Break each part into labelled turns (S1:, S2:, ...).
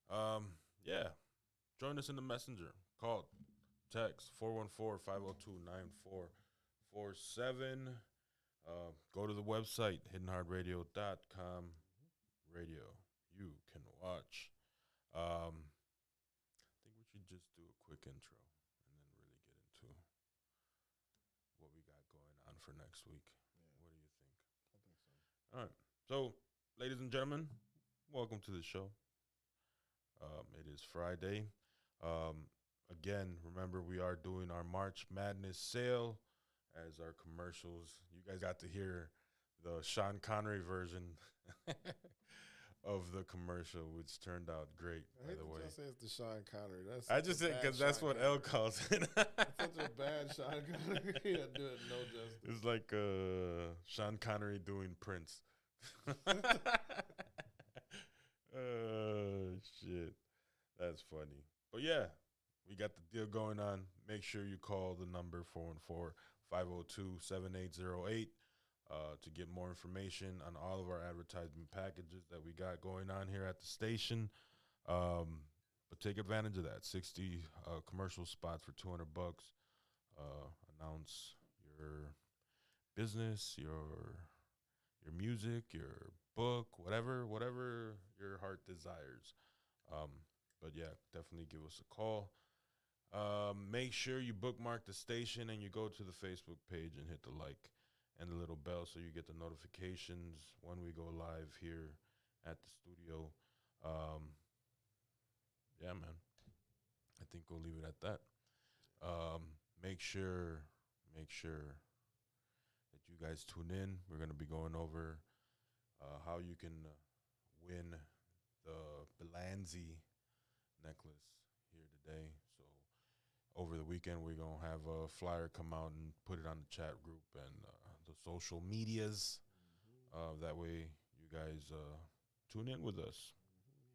S1: Yeah. Join us in the messenger. Call, text 414-502-9447. Go to the website, hiddenheartradio.com. Radio. You can watch. I think we should just do a quick intro and then really get into what we got going on for next week.
S2: Yeah,
S1: What do you think?
S2: I think so.
S1: All right. So, ladies and gentlemen, welcome to the show. It is Friday. Again, remember we are doing our March Madness sale as our commercials. You guys got to hear the Sean Connery version of the commercial, which turned out great,
S2: I
S1: by
S2: hate
S1: the
S2: that
S1: way.
S2: y'all say it's the Sean Connery. That's
S1: I
S2: such
S1: just
S2: a
S1: said
S2: bad
S1: because that's
S2: Sean
S1: what L
S2: Connery.
S1: calls it.
S2: That's such a bad Sean Connery. I do it no justice.
S1: It's like Sean Connery doing Prince. Shit. That's funny. But yeah, we got the deal going on. Make sure you call the number 414-502-7808 to get more information on all of our advertisement packages that we got going on here at the station. But take advantage of that. 60 commercial spots for $200. Announce your business, your music, your book, whatever your heart desires. But yeah, definitely give us a call. Make sure you bookmark the station and you go to the Facebook page and hit the like and the little bell so you get the notifications when we go live here at the studio. Yeah, man. I think we'll leave it at that. Make sure that you guys tune in. We're gonna be going over how you can win the Belanzi necklace here today. So over the weekend, we're gonna have a flyer come out and put it on the chat group and the social medias. That way, you guys tune in with us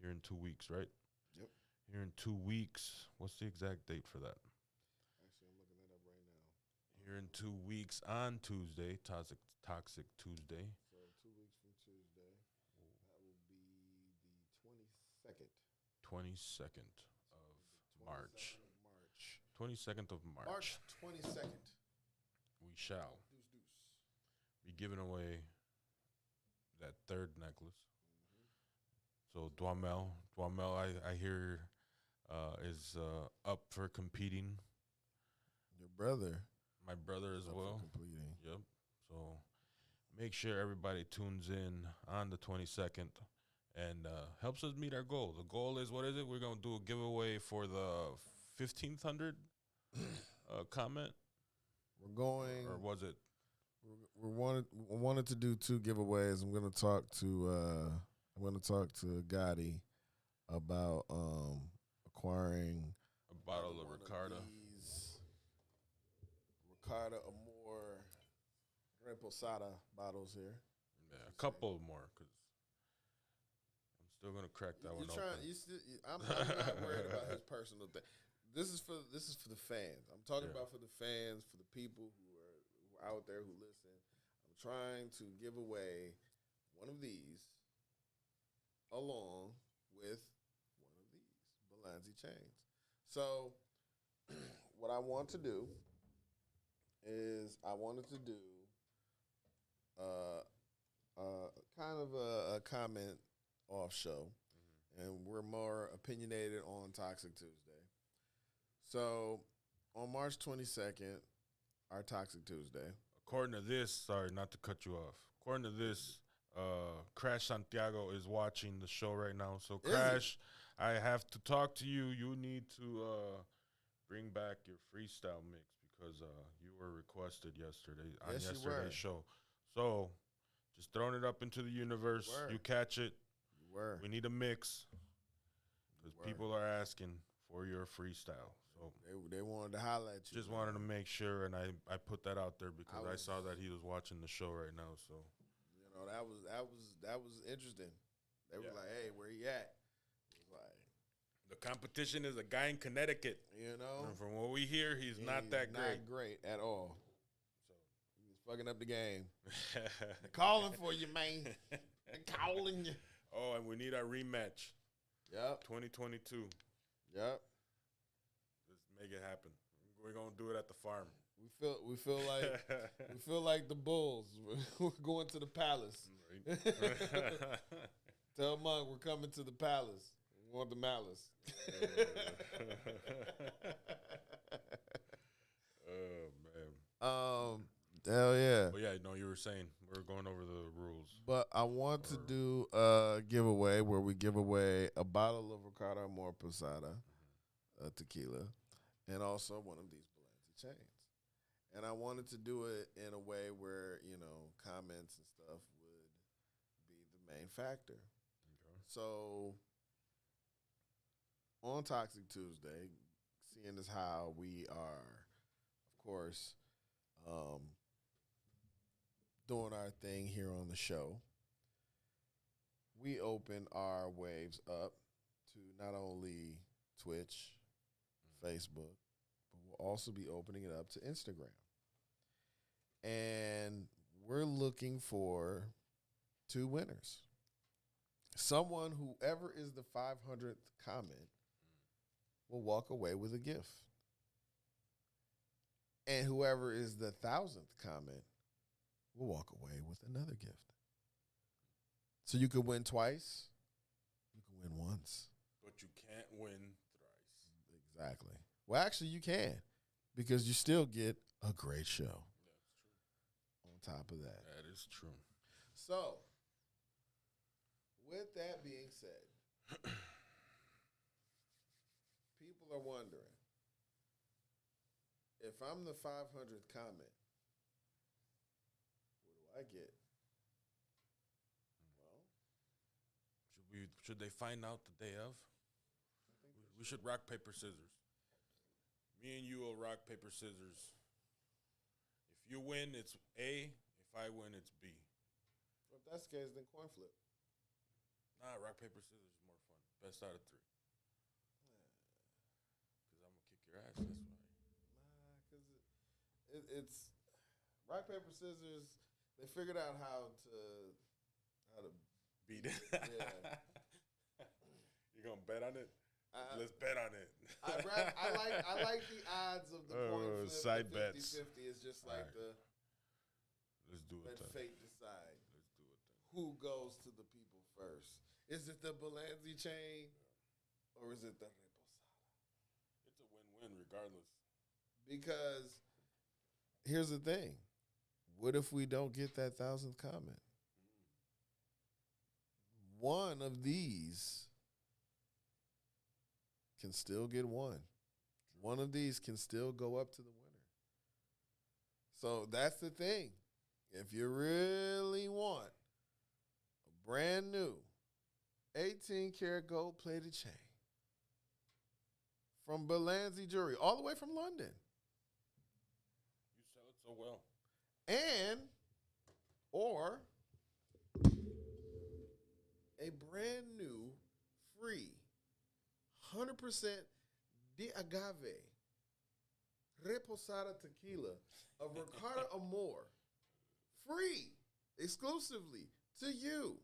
S1: here in 2 weeks, right?
S2: Yep.
S1: Here in 2 weeks. What's the exact date for that?
S2: Actually, I'm looking that up right now.
S1: Here in 2 weeks on Tuesday, Toxic Tuesday.
S2: So 2 weeks from Tuesday, that will be the 22nd.
S1: 22nd of March.
S2: 22nd of March.
S1: 22nd of March.
S2: March 22nd.
S1: We shall
S2: Deuce.
S1: be giving away that third necklace. So Dwamel, I hear is up for competing.
S2: Your brother.
S1: My brother as well.
S2: Completing.
S1: Yep. So make sure everybody tunes in on the 22nd and helps us meet our goal. The goal is, what is it? We're going to do a giveaway for the 1,500 comment.
S2: We're going.
S1: Or was it?
S2: We wanted to do 2 giveaways. I'm going to talk to Gotti about acquiring
S1: A bottle of
S2: one
S1: Ricardo.
S2: These Ricardo Amor Reposada bottles here.
S1: Yeah, a couple more because I'm still going to crack that one open.
S2: I'm not worried about his personal thing. This is for the fans. I'm talking about for the fans, for the people who are out there who listen. I'm trying to give away one of these along with one of these Belanzi chains. So what I want to do is I wanted to do kind of a comment off show, and we're more opinionated on Toxic Tuesday. So on March 22nd, our Toxic Tuesday.
S1: According to this, sorry, not to cut you off. According to this, Crash Santiago is watching the show right now. So, Crash, I have to talk to you. You need to bring back your freestyle mix because you were requested yesterday on yesterday's show. So, just throwing it up into the universe. You catch it.
S2: You were.
S1: We need a mix because people are asking for your freestyle. So
S2: they wanted to holler at you.
S1: Just wanted to make sure, and I put that out there because I saw that he was watching the show right now. So
S2: that was interesting. They were like, "Hey, where he at?" It was like,
S1: the competition is a guy in Connecticut. And from what we hear, he's not that great.
S2: Not great at all. So he's fucking up the game. They're calling for you, man. They're calling you.
S1: Oh, and we need our rematch.
S2: Yep.
S1: 2022.
S2: Yep.
S1: Let's make it happen. We're gonna do it at the farm.
S2: We feel like the Bulls. We're going to the Palace. Tell Monk we're coming to the Palace. We want the malice.
S1: Oh man.
S2: Hell yeah.
S1: But yeah, no, you were saying we're going over the rules.
S2: But I want to do a giveaway where we give away a bottle of Ricardo Amor Posada tequila and also one of these Balenci chains. And I wanted to do it in a way where, comments and stuff would be the main factor.
S1: Okay.
S2: So on Toxic Tuesday, seeing as how we are, of course, doing our thing here on the show, we open our waves up to not only Twitch, Facebook, but we'll also be opening it up to Instagram. And we're looking for 2 winners. Someone, whoever is the 500th comment, will walk away with a gift. And whoever is the 1,000th comment will walk away with another gift. So you could win twice. You can win once.
S1: But you can't win thrice.
S2: Exactly. Well, actually, you can, because you still get a great show.
S1: That's true.
S2: On top of that.
S1: That is true.
S2: So, with that being said, people are wondering, if I'm the 500th comment, what do I get? Well,
S1: Should they find out the day of? We should rock, paper, scissors. Me and you will rock, paper, scissors. If you win, it's A. If I win, it's B.
S2: Well, if that's the case, then coin flip.
S1: Nah, rock, paper, scissors is more fun. Best out of 3. Because I'm going to kick your ass, that's why.
S2: Nah, because it's rock, paper, scissors. They figured out how to
S1: beat it.
S2: Yeah.
S1: You gonna bet on it? Let's bet on it.
S2: I like the odds of the coin flip.
S1: Side
S2: the
S1: bets.
S2: 50-50 is just like
S1: right. Let's do it.
S2: let fate decide.
S1: Let's do it then.
S2: Who goes to the people first? Is it the Balenci chain or is it the Reposada?
S1: It's a win-win regardless.
S2: Because here's the thing. What if we don't get that 1,000th comment? One of these can still get one. One of these can still go up to the winner. So that's the thing. If you really want a brand new 18-karat gold-plated chain from Balenci Jewelry, all the way from London,
S1: You sell it so well.
S2: or a brand new, free, 100% de agave reposada tequila of Ricardo Amor, free, exclusively to you.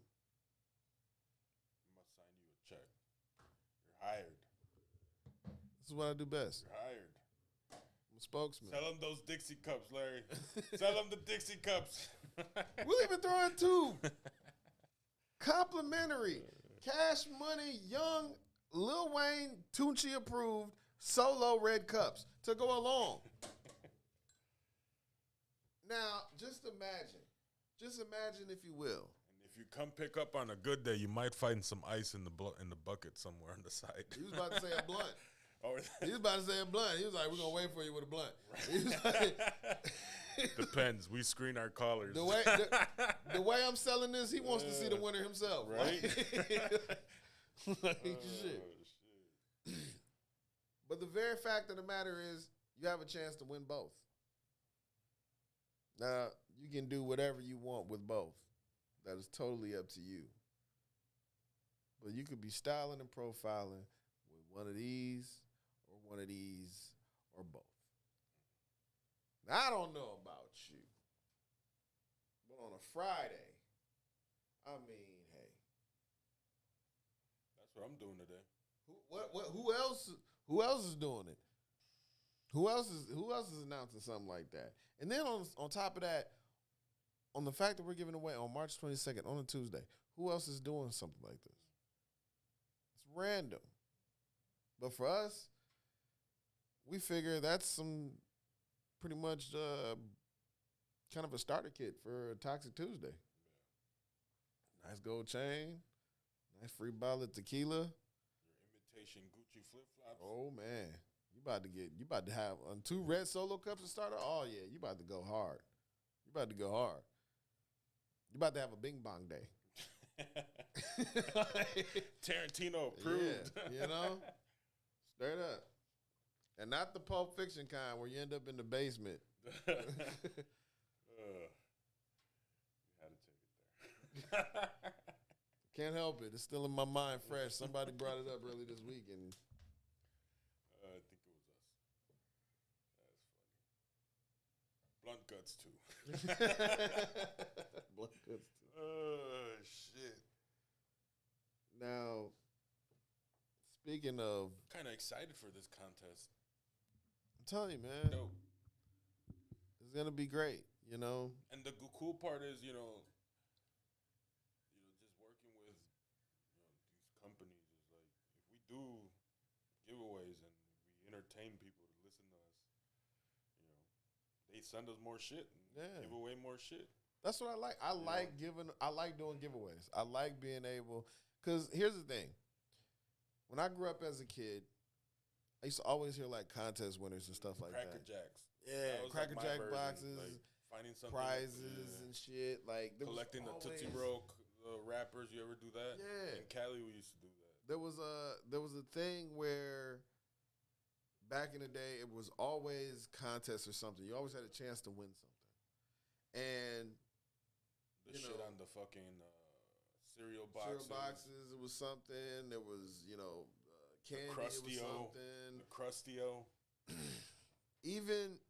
S1: I must sign you a check. You're hired.
S2: This is what I do best.
S1: You're hired.
S2: I'm a spokesman.
S1: Sell them those Dixie cups, Larry. Sell them the Dixie cups.
S2: We'll even throw in 2 complimentary Cash Money Young Lil Wayne Tunchi approved solo red cups to go along. Now, just imagine if you will.
S1: And if you come pick up on a good day, you might find some ice in the bucket somewhere on the side.
S2: He was about to say a blunt.
S1: Or
S2: He was about to say a blunt. He was like, "We're gonna wait for you with a blunt." He was like,
S1: depends. We screen our callers.
S2: the way I'm selling this, he wants to see the winner himself,
S1: Right?
S2: Like, shit. But the very fact of the matter is, you have a chance to win both. Now, you can do whatever you want with both. That is totally up to you. But you could be styling and profiling with one of these or one of these or both. Now, I don't know about you, but on a Friday, I mean, hey.
S1: what I'm doing today.
S2: Who else is doing it? Who else is announcing something like that? And then on top of that, on the fact that we're giving away on March 22nd on a Tuesday, who else is doing something like this? It's random. But for us, we figure that's some pretty much kind of a starter kit for Toxic Tuesday. Nice gold chain, nice free bottle of tequila.
S1: Your imitation Gucci flip flops.
S2: Oh man, you about to have on 2 red Solo cups to start. Oh yeah, you about to go hard. You about to go hard. You about to have a bing bong day.
S1: Tarantino approved.
S2: Yeah, straight up, and not the Pulp Fiction kind where you end up in the basement.
S1: You had to take it there.
S2: Can't help it. It's still in my mind fresh. Somebody brought it up early this week, and
S1: I think it was us. That's funny. Blunt guts too.
S2: Blunt guts too.
S1: Shit.
S2: Now, speaking of,
S1: Kind of excited for this contest.
S2: I'm telling you, man,
S1: Dope.
S2: it's gonna be great.
S1: And the cool part is, just working with, these companies is like, if we do giveaways and we entertain people to listen to us, they send us more shit and give away more shit.
S2: That's what I like. I like doing giveaways. I like being able, because here's the thing. When I grew up as a kid, I used to always hear like contest winners and stuff like
S1: Cracker
S2: that.
S1: Jacks.
S2: Yeah,
S1: That was
S2: Cracker
S1: like my
S2: Jack
S1: version,
S2: boxes,
S1: like finding something,
S2: prizes and shit. Like there
S1: collecting
S2: was
S1: the Tootsie
S2: always-
S1: Roll wrappers. You ever do that?
S2: Yeah.
S1: In Cali, we used to do that.
S2: There was a thing where back in the day it was always contests or something. You always had a chance to win something. And
S1: The shit on the fucking cereal boxes.
S2: it was something. There was, candy, it was
S1: Crustio.
S2: something.
S1: The Crustio.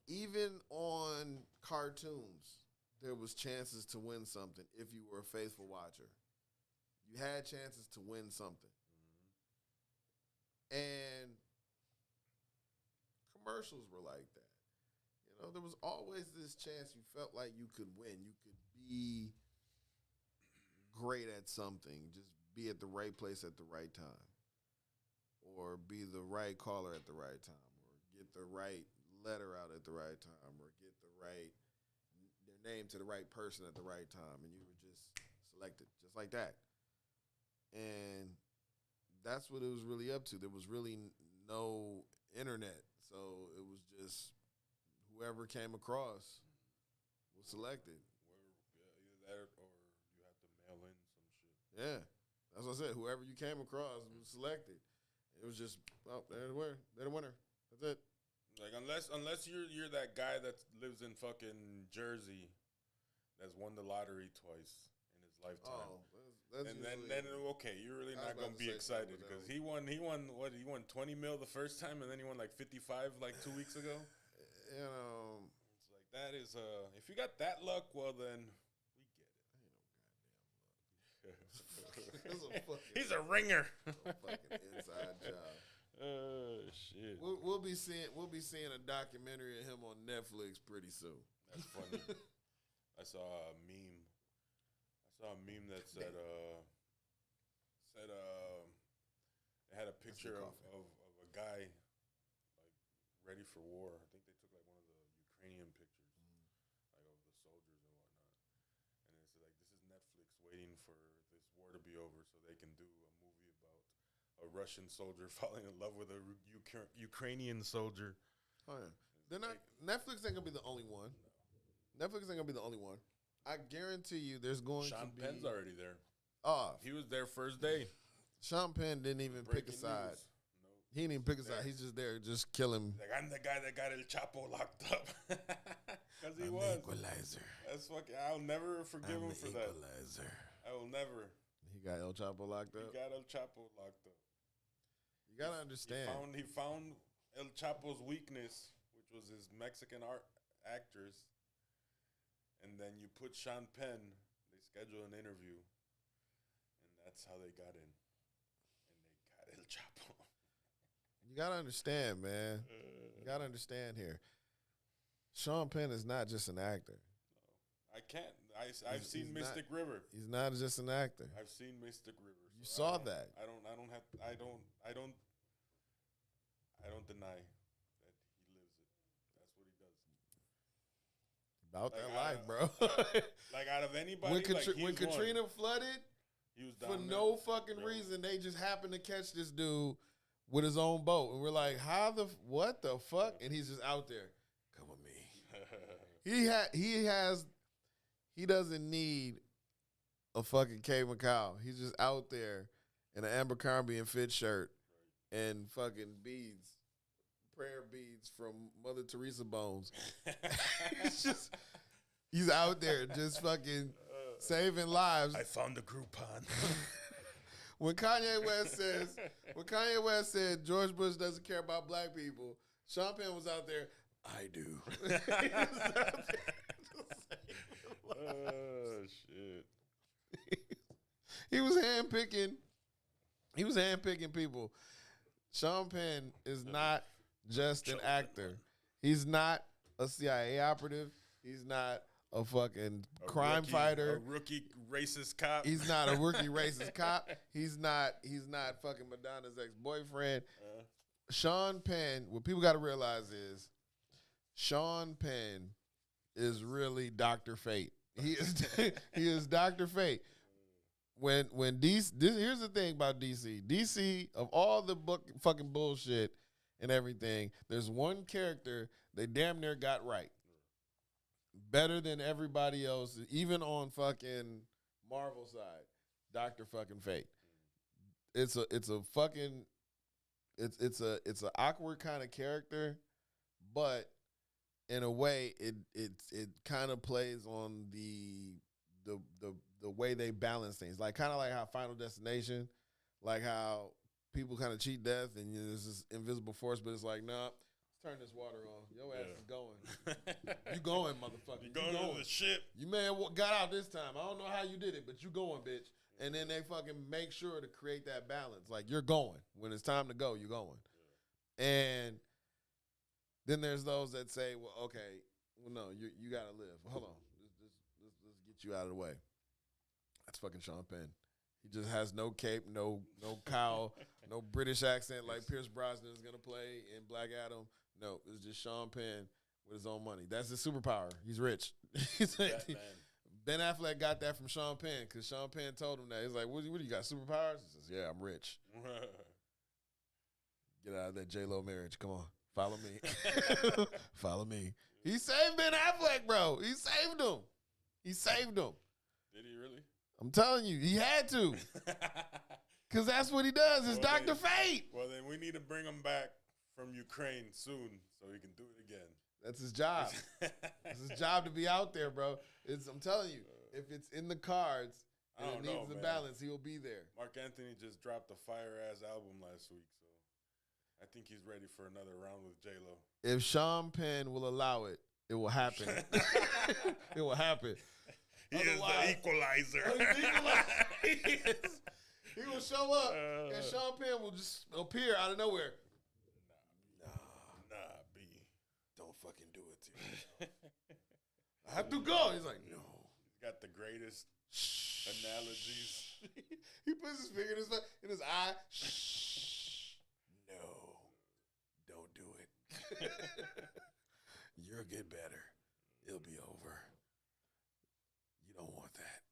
S2: Even on cartoons, there was chances to win something if you were a faithful watcher. You had chances to win something. And commercials were like that. There was always this chance you felt like you could win. You could be great at something. Just be at the right place at the right time. Or be the right caller at the right time. Or get the right letter out at the right time. Or get their name to the right person at the right time. And you were just selected just like that. And that's what it was really up to. There was really no internet. So it was just whoever came across was selected.
S1: Either that or you have to mail in some shit.
S2: Yeah. That's what I said. Whoever you came across was selected. It was just, they're the winner. They're the winner. That's it.
S1: Like unless you're that guy that lives in fucking Jersey that's won the lottery twice in his lifetime.
S2: Oh, that's
S1: and then okay, you're really not gonna be excited because he won 20 mil the first time and then he won like 55 like 2 weeks ago. It's like that is if you got that luck, well then we get it. He's a ringer.
S2: Fucking inside job.
S1: Shit.
S2: We'll be seeing a documentary of him on Netflix pretty soon.
S1: That's funny. I saw a meme that said it had a picture of a guy like ready for war. I think they took like one of the Ukrainian pictures like of the soldiers and whatnot. And it's like, this is Netflix waiting for this war to be over so they can do a movie about a Russian soldier falling in love with a Ukrainian soldier.
S2: Oh yeah, they're not. Netflix ain't gonna be the only one. Netflix ain't gonna be the only one. I guarantee you, there's going
S1: Sean
S2: to be.
S1: Penn's already there.
S2: Oh,
S1: He was there first day.
S2: Sean Penn didn't even pick a
S1: Breaking
S2: side.
S1: news. No.
S2: He didn't even pick a side. He's just there, just killing.
S1: Like, I'm the guy that got El Chapo locked up. Because he was.
S2: Equalizer.
S1: That's fucking. I'll never forgive him for that.
S2: Equalizer.
S1: I will never.
S2: He got El Chapo locked
S1: He
S2: up.
S1: got El Chapo locked up.
S2: You gotta understand.
S1: He found El Chapo's weakness, which was his Mexican actress. And then you put Sean Penn. They schedule an interview, and that's how they got in. And they
S2: gotta understand, man. You gotta understand here. Sean Penn is not just an actor.
S1: I can't. I've seen Mystic River.
S2: He's not just an actor.
S1: I've seen Mystic River.
S2: You saw that.
S1: I don't deny that he lives it. That's what he does.
S2: About
S1: Like,
S2: that life, bro.
S1: Like out of anybody,
S2: when Katrina flooded,
S1: he was
S2: for
S1: down
S2: no
S1: there.
S2: fucking
S1: Bro.
S2: reason, they just happened to catch this dude with his own boat, and we're like, what the fuck? And he's just out there. Come with me. He doesn't need a fucking K. Macau. He's just out there in an Abercrombie and Fitch shirt and fucking beads, prayer beads from Mother Teresa bones. He's out there just fucking saving lives.
S1: I found a Groupon.
S2: When Kanye West said George Bush doesn't care about black people, Sean Penn was out there, I do. He was out there
S1: Oh shit.
S2: He was handpicking people. Sean Penn is not just an actor. He's not a CIA operative. He's not a fucking crime fighter.
S1: A rookie racist cop.
S2: He's not a rookie racist cop. He's not fucking Madonna's ex-boyfriend. Sean Penn, what people got to realize is Sean Penn is really Dr. Fate. He is Dr. Fate. When DC, here's the thing about DC. DC, of all the fucking bullshit and everything, there's one character they damn near got right. Better than everybody else, even on fucking Marvel side. Dr. fucking Fate. It's an awkward kind of character, but in a way it kind of plays on the way they balance things. Like kind of like how Final Destination, like how people kind of cheat death and there's this invisible force, but it's like, nah, let's turn this water on. Your ass is going. You going, motherfucker.
S1: You going to the ship.
S2: You may have got out this time. I don't know how you did it, but you going, bitch. And then they fucking make sure to create that balance. Like, you're going. When it's time to go, you're going. And then there's those that say, well, okay, well, no, you got to live. Hold on. Let's get you out of the way. That's fucking Sean Penn. He just has no cape, no cowl, no British accent like Pierce Brosnan is going to play in Black Adam. No, it's just Sean Penn with his own money. That's his superpower. He's rich. Ben Affleck got that from Sean Penn because Sean Penn told him that. He's like, what do you got, superpowers? He says, yeah, I'm rich. Get out of that J-Lo marriage. Come on. Follow me. Follow me. He saved Ben Affleck, bro. He saved him.
S1: Did he really?
S2: I'm telling you, he had to. Because that's what he does. It's Dr. Fate.
S1: Well, then we need to bring him back from Ukraine soon so he can do it again.
S2: That's his job. It's his job to be out there, bro. I'm telling you, if it's in the cards and it needs the balance, he'll be there.
S1: Mark Anthony just dropped a fire-ass album last week, so I think he's ready for another round with J-Lo.
S2: If Sean Penn will allow it, it will happen. It will happen.
S1: He is the equalizer.
S2: He will show up, and Sean Penn will just appear out of nowhere.
S1: Nah, B.
S2: Don't fucking do it to me. I have to go. He's like, no.
S1: He's got the greatest analogies.
S2: He puts his finger in his eye. Shh. No. Don't do it. You'll get better. It'll be over. You don't want that.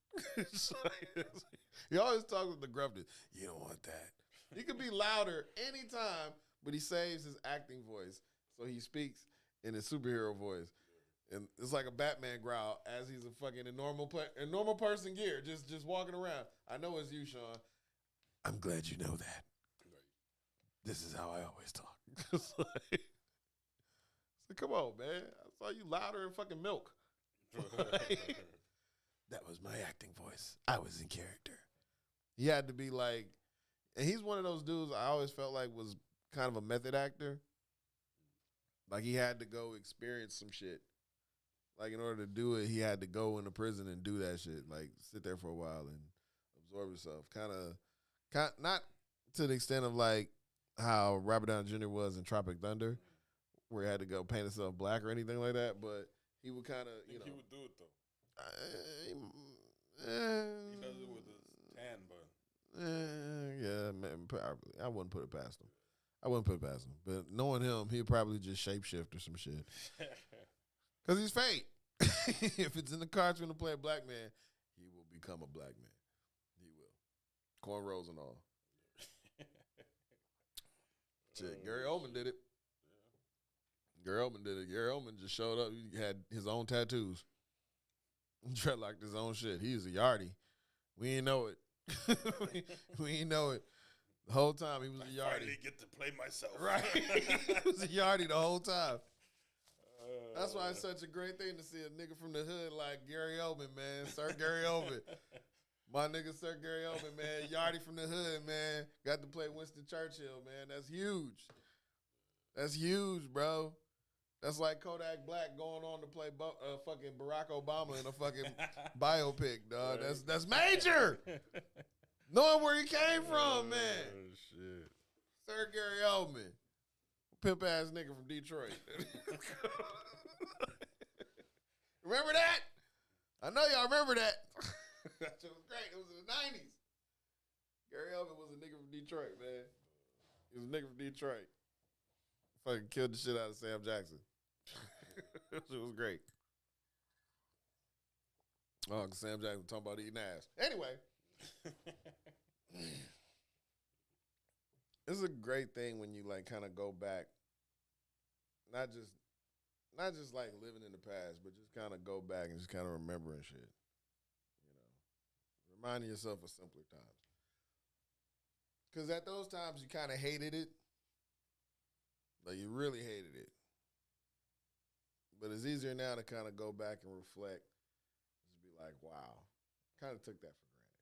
S2: He always talks with the gruffness. You don't want that. He could be louder anytime, but he saves his acting voice. So he speaks in his superhero voice. And it's like a Batman growl as he's in normal person gear, just walking around. I know it's you, Sean. I'm glad you know that. This is how I always talk. It's like, come on, man. I saw you louder in fucking milk. That was my acting voice. I was in character. He had to be like, and he's one of those dudes I always felt like was kind of a method actor. Like he had to go experience some shit. Like in order to do it, he had to go into prison and do that shit. Like sit there for a while and absorb himself. Kind of not to the extent of like how Robert Downey Jr. was in Tropic Thunder, where he had to go paint himself black or anything like that. But he would kind of,
S1: he would do it though.
S2: he
S1: does it with his tan, but
S2: yeah, man, probably. I wouldn't put it past him. But knowing him, he'd probably just shapeshift or some shit. Because he's fake. If it's in the cards going to play a black man, he will become a black man. He will. Cornrows and all. Shit, Gary Oldman did it. Gary Oldman just showed up. He had his own tattoos. Dreadlocked his own shit. He was a yardie. We ain't know it. we ain't know it. The whole time he was a yardie. I
S1: finally get to play myself.
S2: Right. He was a yardie the whole time. That's why it's such a great thing to see a nigga from the hood like Gary Oldman, man. Sir Gary Oldman. My nigga Sir Gary Oldman, man. Yardie from the hood, man. Got to play Winston Churchill, man. That's huge. That's huge, bro. That's like Kodak Black going on to play fucking Barack Obama in a fucking biopic, dog. That's major. Knowing where he came from, man.
S1: Oh, shit.
S2: Sir Gary Oldman. Pimp ass nigga from Detroit. Remember that? I know y'all remember that. That shit was great. It was in the 90s. Gary Oldman was a nigga from Detroit, man. He was a nigga from Detroit. Fucking killed the shit out of Sam Jackson. That shit was great. Oh, Sam Jackson was talking about eating ass. Anyway. It's a great thing when you like kind of go back, not just like living in the past, but just kind of go back and just kind of remembering shit. You know, reminding yourself of simpler times. Because at those times you kind of hated it, like you really hated it. But it's easier now to kind of go back and reflect, just be like, wow, kind of took that for granted.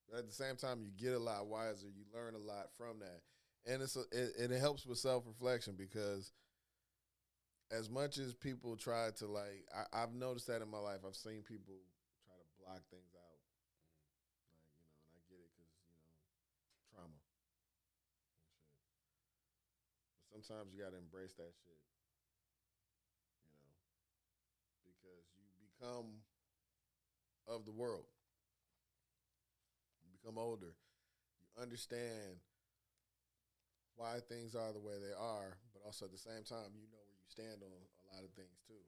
S2: But at the same time, you get a lot wiser. You learn a lot from that. And it helps with self-reflection because as much as people try to, like, I've noticed that in my life. I've seen people try to block things out. Like, and I get it because, trauma and shit. But sometimes you got to embrace that shit, because you become of the world. Become older, you understand why things are the way they are, but also at the same time, you know where you stand on a lot of things too.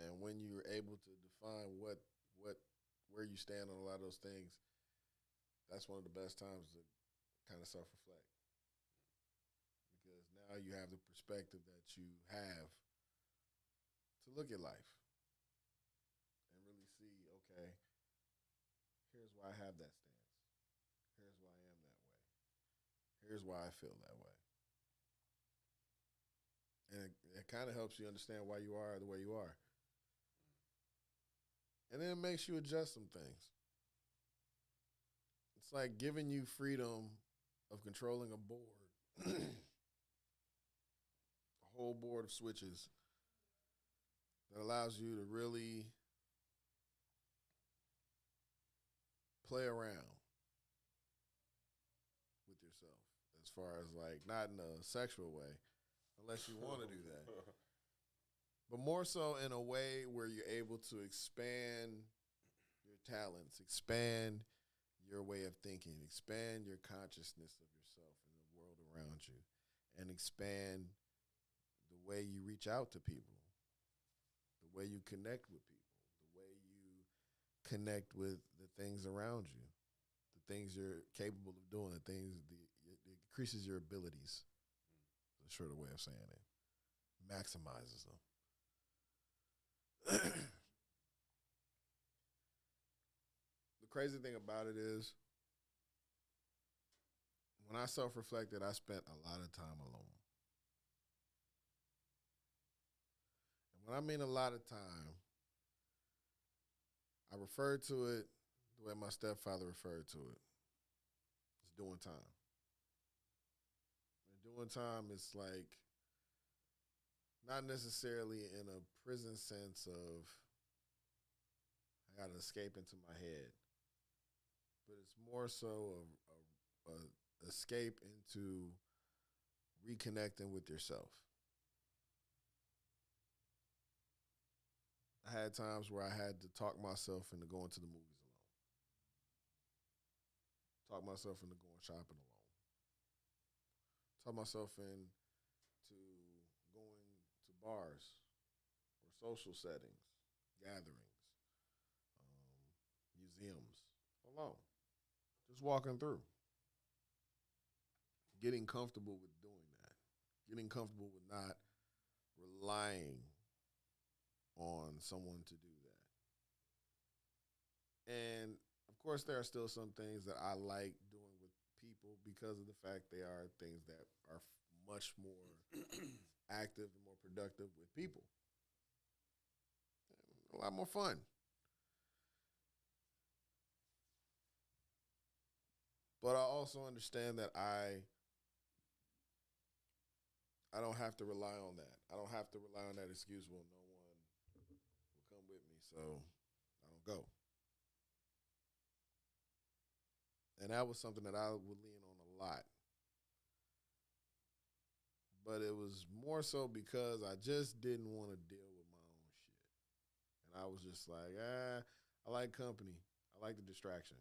S2: And when you're able to define where you stand on a lot of those things, that's one of the best times to kind of self-reflect. Because now you have the perspective that you have to look at life and really see, okay, here's why I have that stance. Here's why I am that way. Here's why I feel that way. And it kind of helps you understand why you are the way you are. And then it makes you adjust some things. It's like giving you freedom of controlling a board, a whole board of switches that allows you to really play around with yourself, as far as like not in a sexual way, unless you want to do that, but more so in a way where you're able to expand your talents, expand your way of thinking, expand your consciousness of yourself and the world around you, and expand the way you reach out to people, the way you connect with people, the way you connect with the things around you, the things you're capable of doing, it increases your abilities. That's a shorter way of saying it. Maximizes them. The crazy thing about it is, when I self-reflected, I spent a lot of time alone. And when I mean a lot of time, I referred to it the way my stepfather referred to it. It's doing time. And doing time is like, not necessarily in a prison sense of I got to escape into my head, but it's more so escape into reconnecting with yourself. I had times where I had to talk myself into going to the movies alone, talk myself into going shopping alone, talk myself into going to bars or social settings, gatherings, museums alone, just walking through, getting comfortable with doing that, getting comfortable with not relying on someone to do that. And of course, there are still some things that I like doing with people because of the fact they are things that are much more active and more productive with people. A lot more fun. But I also understand that I don't have to rely on that. I don't have to rely on that excuse. Well, no one will come with me, so I don't go. And that was something that I would lean on a lot. But it was more so because I just didn't want to deal with my own shit. And I was just like, I like company. I like the distraction.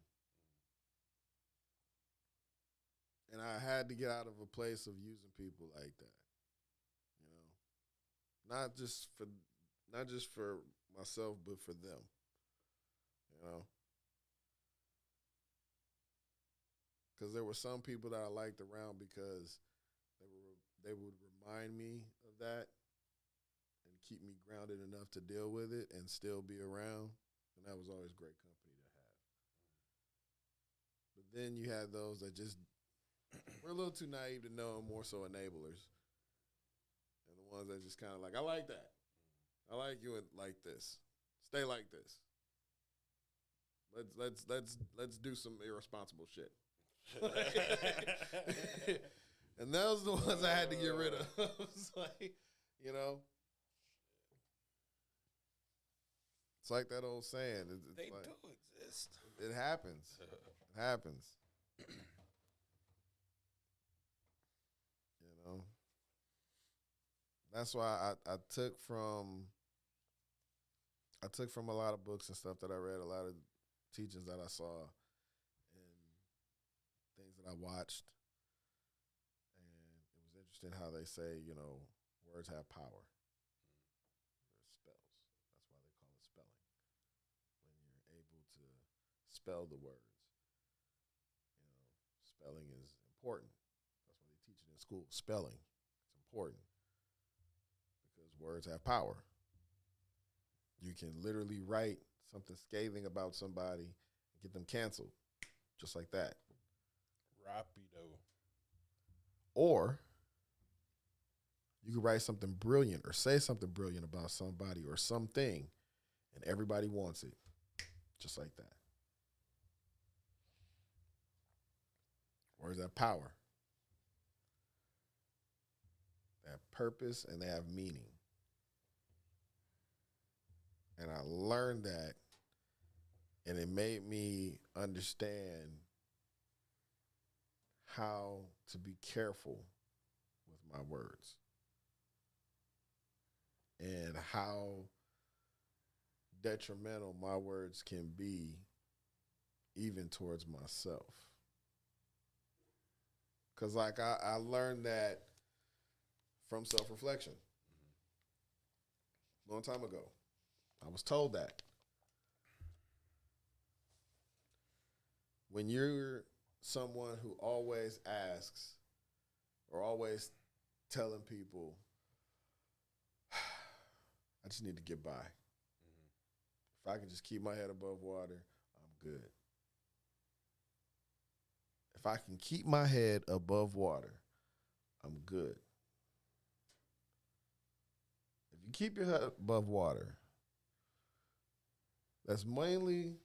S2: And I had to get out of a place of using people like that. You know, not just for myself, but for them. You know, because there were some people that I liked around because they would remind me of that and keep me grounded enough to deal with it and still be around. And that was always great company to have. But then you had those that just were a little too naive to know, more so enablers. And the ones that just kind of like, I like that. I like you like this. Stay like this. Let's do some irresponsible shit. And those are the ones I had to get rid of. It's like, you know, it's like that old saying.
S1: They
S2: like,
S1: do exist.
S2: It happens. It happens. You know, that's why I took from a lot of books and stuff that I read, a lot of teachings that I saw, and things that I watched. And it was interesting how they say, you know, words have power. They're spells. That's why they call it spelling. When you're able to spell the words, you know, spelling is important. That's why they teach it in school. Spelling, it's important because words have power. You can literally write something scathing about somebody and get them canceled, just like that.
S1: Rapido.
S2: Or you could write something brilliant or say something brilliant about somebody or something, and everybody wants it, just like that. Words have power. They have purpose and they have meaning. And I learned that, and it made me understand how to be careful with my words and how detrimental my words can be even towards myself. Because, like, I learned that from self-reflection. A long time ago. I was told that. When you're someone who always asks or always telling people, I just need to get by. If I can just keep my head above water, I'm good. If I can keep my head above water, I'm good. If you keep your head above water, that's mainly,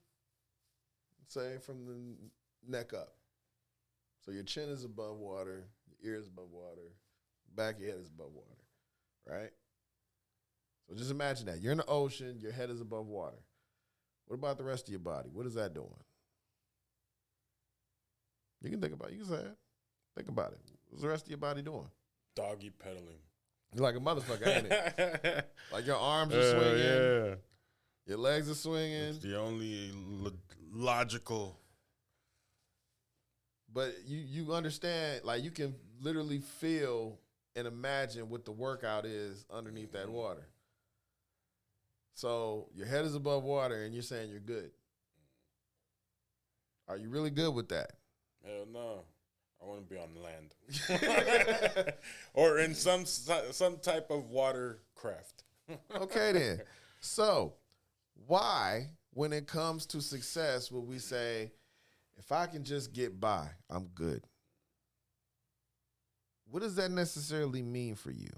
S2: say, from the neck up. So your chin is above water, your ears above water, back of your head is above water, right? So just imagine that. You're in the ocean, your head is above water. What about the rest of your body? What is that doing? You can think about it. You can say it. Think about it. What's the rest of your body doing?
S1: Doggy pedaling.
S2: You're like a motherfucker, ain't it? Like your arms are swinging.
S1: Yeah.
S2: Your legs are swinging.
S1: It's the only logical.
S2: But you understand, like you can literally feel and imagine what the workout is underneath that water. So your head is above water and you're saying you're good. Are you really good with that?
S1: Hell no. I want to be on land. Or in some type of watercraft.
S2: Okay then. So why, when it comes to success, would we say, if I can just get by, I'm good? What does that necessarily mean for you?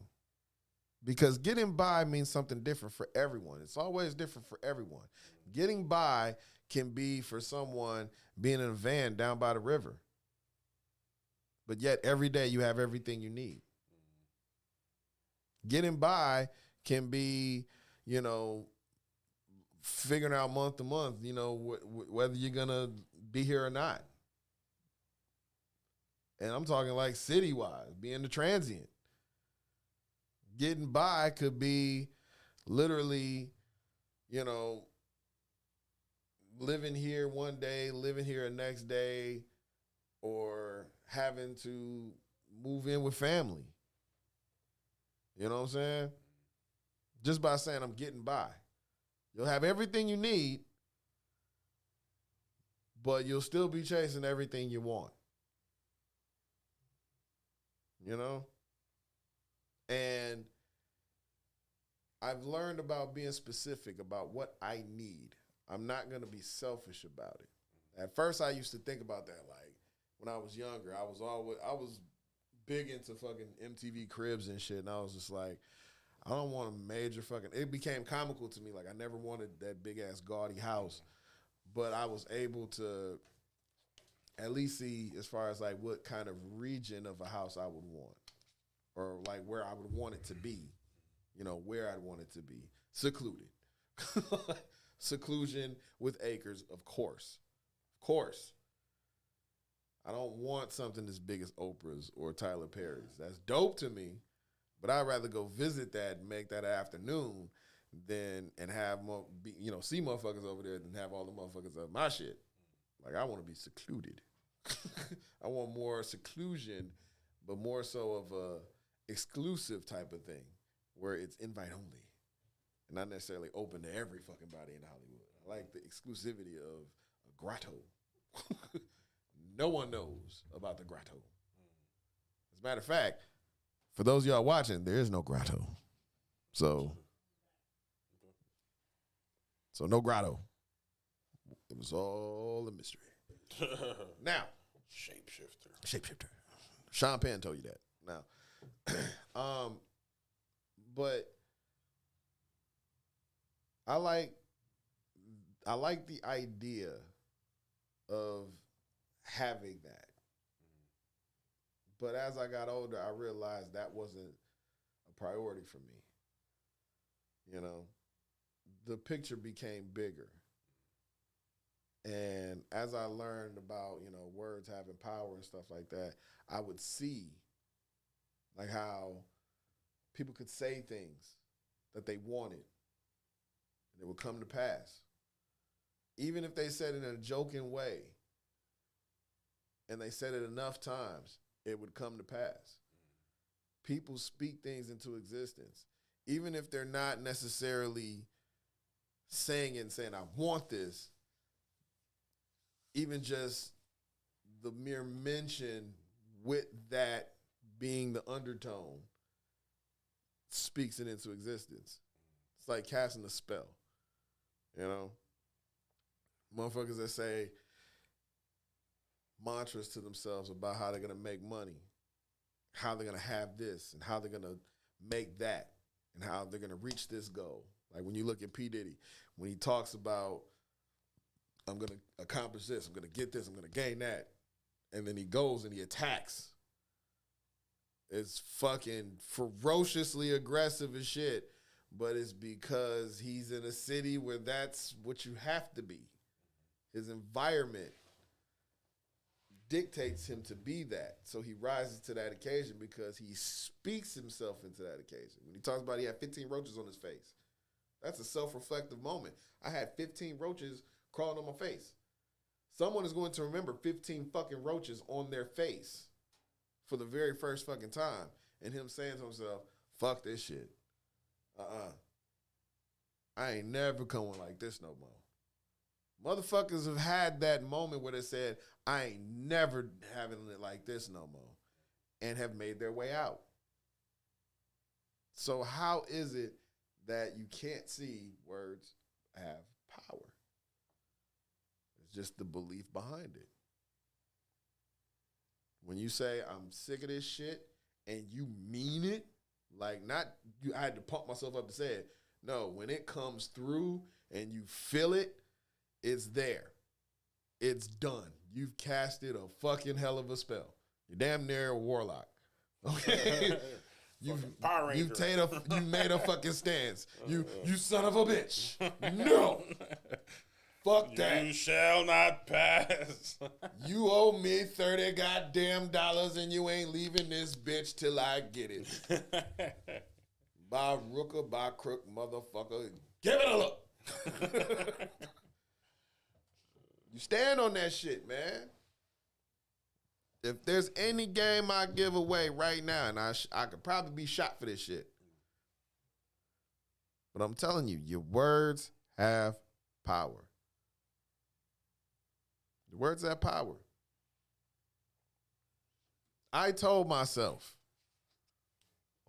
S2: Because getting by means something different for everyone. It's always different for everyone. Getting by can be for someone being in a van down by the river. But yet every day you have everything you need. Getting by can be, figuring out month to month, whether you're going to be here or not. And I'm talking like city-wise, being the transient. Getting by could be literally, living here one day, living here the next day, or having to move in with family. You know what I'm saying? Just by saying I'm getting by. You'll have everything you need, but you'll still be chasing everything you want. And I've learned about being specific about what I need. I'm not going to be selfish about it. At first, I used to think about that. Like, when I was younger, I was big into fucking MTV Cribs and shit, and I was just like, I don't want a major fucking, it became comical to me. Like, I never wanted that big-ass gaudy house, but I was able to at least see as far as, like, what kind of region of a house I would want, or, like, where I would want it to be, where I'd want it to be. Secluded. Seclusion with acres, of course. Of course. I don't want something as big as Oprah's or Tyler Perry's. That's dope to me, but I'd rather go visit that and make that afternoon and have see motherfuckers over there than have all the motherfuckers of my shit. Like, I want to be secluded. I want more seclusion, but more so of a exclusive type of thing where it's invite only and not necessarily open to every fucking body in Hollywood. I like the exclusivity of a grotto. No one knows about the grotto. As a matter of fact, for those of y'all watching, there is no grotto. So no grotto. It was all a mystery. Now, shapeshifter. Sean Penn told you that. Now, but I like the idea of having that. But as I got older, I realized that wasn't a priority for me. The picture became bigger. And as I learned about, words having power and stuff like that, I would see like how people could say things that they wanted and it would come to pass. Even if they said it in a joking way and they said it enough times, it would come to pass. People speak things into existence. Even if they're not necessarily saying it and saying, I want this, even just the mere mention with that being the undertone speaks it into existence. It's like casting a spell, Motherfuckers that say mantras to themselves about how they're going to make money, how they're going to have this, and how they're going to make that, and how they're going to reach this goal. Like when you look at P. Diddy, when he talks about, I'm going to accomplish this, I'm going to get this, I'm going to gain that, and then he goes and he attacks. It's fucking ferociously aggressive as shit, but it's because he's in a city where that's what you have to be. His environment dictates him to be that. So he rises to that occasion because he speaks himself into that occasion. When he talks about he had 15 roaches on his face, that's a self-reflective moment. I had 15 roaches crawling on my face. Someone is going to remember 15 fucking roaches on their face for the very first fucking time. And him saying to himself, fuck this shit. I ain't never coming like this no more. Motherfuckers have had that moment where they said, I ain't never having it like this no more, and have made their way out. So how is it that you can't see words have power? It's just the belief behind it. When you say, I'm sick of this shit, and you mean it, like not, I had to pump myself up to say it. No, when it comes through and you feel it, it's there. It's done. You've casted a fucking hell of a spell. You're damn near a warlock. Okay? You made a fucking stance. You son of a bitch. No. Fuck that.
S1: You shall not pass.
S2: You owe me $30 goddamn dollars and you ain't leaving this bitch till I get it. By rooker, by crook, motherfucker. Give it a look. You stand on that shit, man. If there's any game I give away right now, and I could probably be shot for this shit. But I'm telling you, your words have power. The words have power. I told myself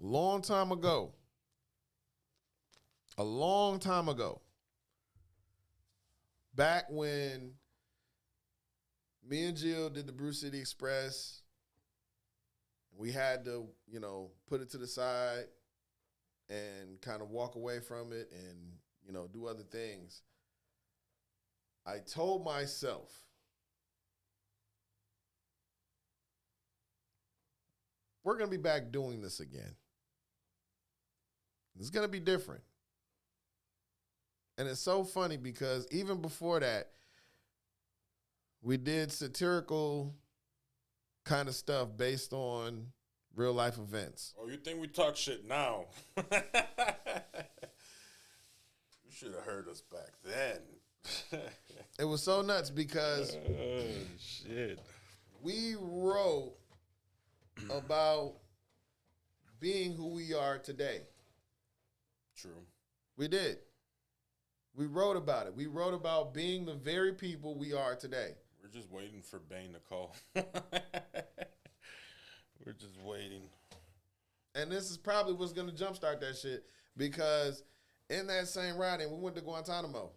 S2: a long time ago, back when me and Jill did the Brew City Express, we had to, put it to the side and kind of walk away from it and, do other things. I told myself, we're going to be back doing this again. It's going to be different. And it's so funny because even before that, we did satirical kind of stuff based on real life events.
S1: Oh, you think we talk shit now? You should have heard us back then.
S2: It was so nuts because
S1: shit.
S2: We wrote about being who we are today.
S1: True.
S2: We did. We wrote about it. We wrote about being the very people we are today.
S1: We're just waiting for Bane to call. We're just waiting.
S2: And this is probably what's going to jumpstart that shit because in that same riding, we went to Guantanamo.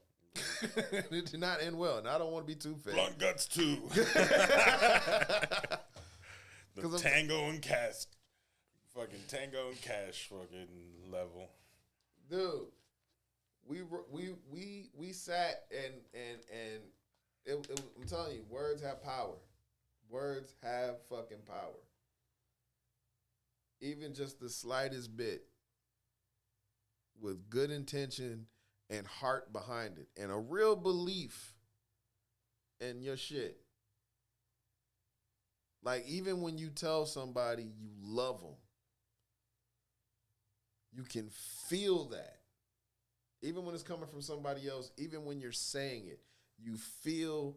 S2: It did not end well, and I don't want to be too fair.
S1: Blunt Guts 2. The Tango and Cash. Fucking Tango and Cash fucking level.
S2: Dude, we sat and I'm telling you, words have power. Words have fucking power. Even just the slightest bit with good intention and heart behind it and a real belief in your shit. Like even when you tell somebody you love them, you can feel that. Even when it's coming from somebody else, even when you're saying it, you feel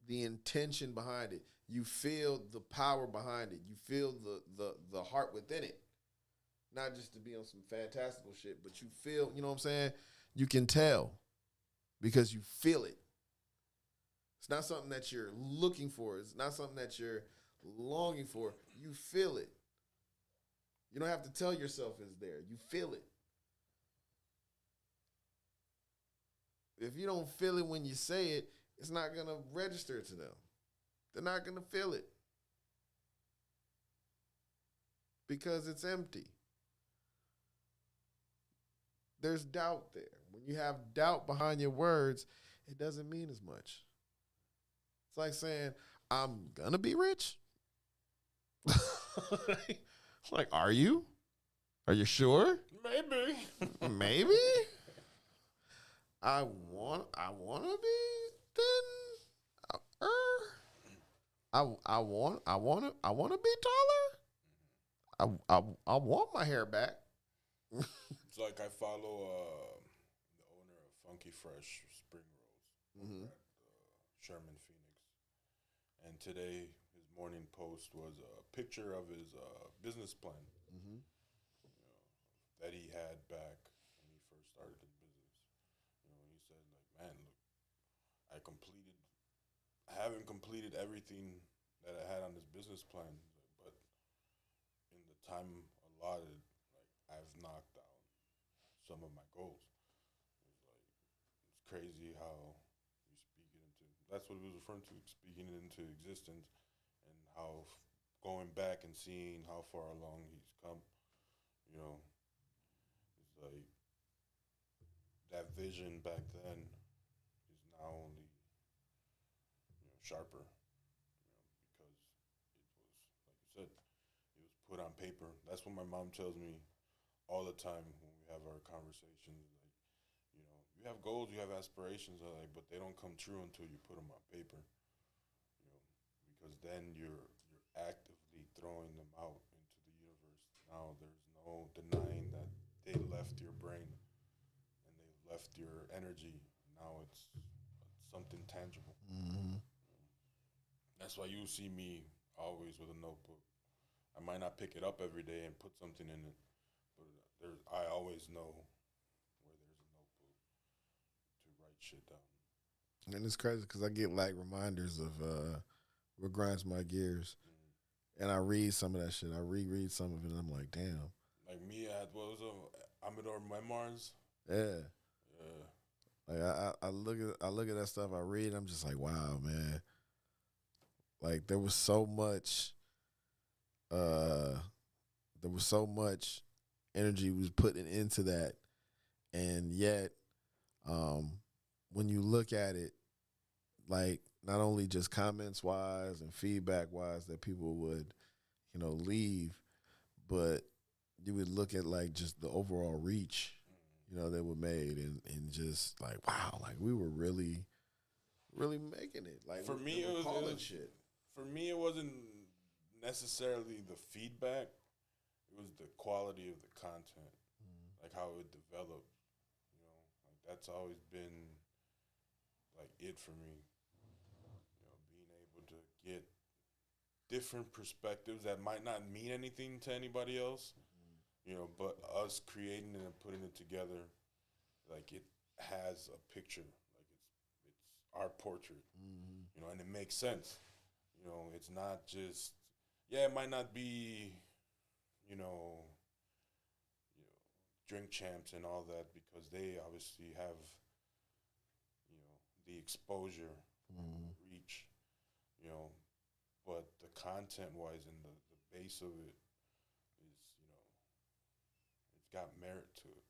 S2: the intention behind it. You feel the power behind it. You feel the heart within it. Not just to be on some fantastical shit, but you feel, you know what I'm saying? You can tell because you feel it. It's not something that you're looking for. It's not something that you're longing for. You feel it. You don't have to tell yourself it's there. You feel it. If you don't feel it when you say it, it's not going to register to them. They're not going to feel it because it's empty. There's doubt there. When you have doubt behind your words, it doesn't mean as much. It's like saying, I'm going to be rich. Like, are you? Are you sure?
S1: Maybe.
S2: Maybe? I want to be then. I want to be taller. I want my hair back.
S1: It's like I follow the owner of Funky Fresh Spring Rolls
S2: Mm-hmm.
S1: at Sherman, Phoenix. And today, his morning post was a picture of his business plan,
S2: Mm-hmm.
S1: you know, that he had back when he first started his business. He said, like, man, look, I completed, I haven't completed everything that I had on this business plan, but in the time allotted, like, I've knocked out some of my goals. It's like it's crazy how you speak it into. That's what it was referring to, speaking it into existence, and how going back and seeing how far along he's come. You know, it's like that vision back then is now only sharper. Because it was like you said, it was put on paper. That's what my mom tells me all the time when we have our conversations. Like, you have goals, you have aspirations, like, but they don't come true until you put them on paper. You know, because then you're actively throwing them out into the universe. Now there's no denying that they left your brain and they left your energy. Now it's something tangible.
S2: Mm-hmm.
S1: That's why you see me always with a notebook. I might not pick it up every day and put something in it, but I always know where there's a notebook to write shit down.
S2: And it's crazy because I get like reminders of what grinds my gears, and I read some of that shit. I reread some of it, and I'm like, damn,
S1: Like me at what was it, Amador Memoirs.
S2: yeah.
S1: Yeah,
S2: Like I look at that stuff. I read. I'm just like, wow, man. Like uh, there was so much energy was putting into that, and yet, um, when you look at it, like not only just comments wise and feedback wise that people would, leave, but you would look at like just the overall reach, that were made, and just like wow, like we were really, really making it. Like
S1: for me
S2: we
S1: it
S2: were
S1: was,
S2: calling shit.
S1: for me it wasn't necessarily the feedback. It was the quality of the content, like how it developed. Like that's always been like it for me. Being able to get different perspectives that might not mean anything to anybody else, but us creating it and putting it together, like it has a picture, like it's our portrait,
S2: Mm-hmm.
S1: and it makes sense. It's not just yeah, it might not be, you know, you know, drink champs and all that because they obviously have, the exposure,
S2: Mm-hmm.
S1: reach, you know, but the content wise and the base of it is, it's got merit to it.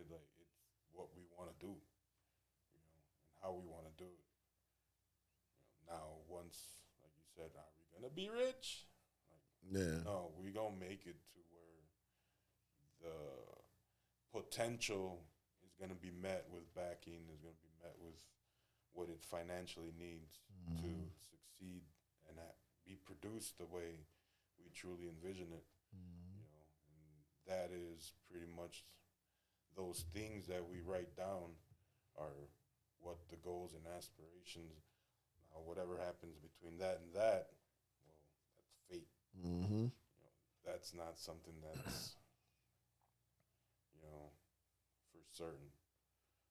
S1: It's what we want to do, and how we want to do it. Now, once, like you said, are we gonna be rich?
S2: Yeah.
S1: No, we gonna make it to where the potential is gonna be met with backing, is gonna be met with what it financially needs to
S2: Mm-hmm.
S1: succeed and be produced the way we truly envision it.
S2: Mm-hmm.
S1: And that is pretty much those things that we write down are what the goals and aspirations. Now, whatever happens between that and that, well, that's fate.
S2: Mm-hmm.
S1: That's not something that's for certain,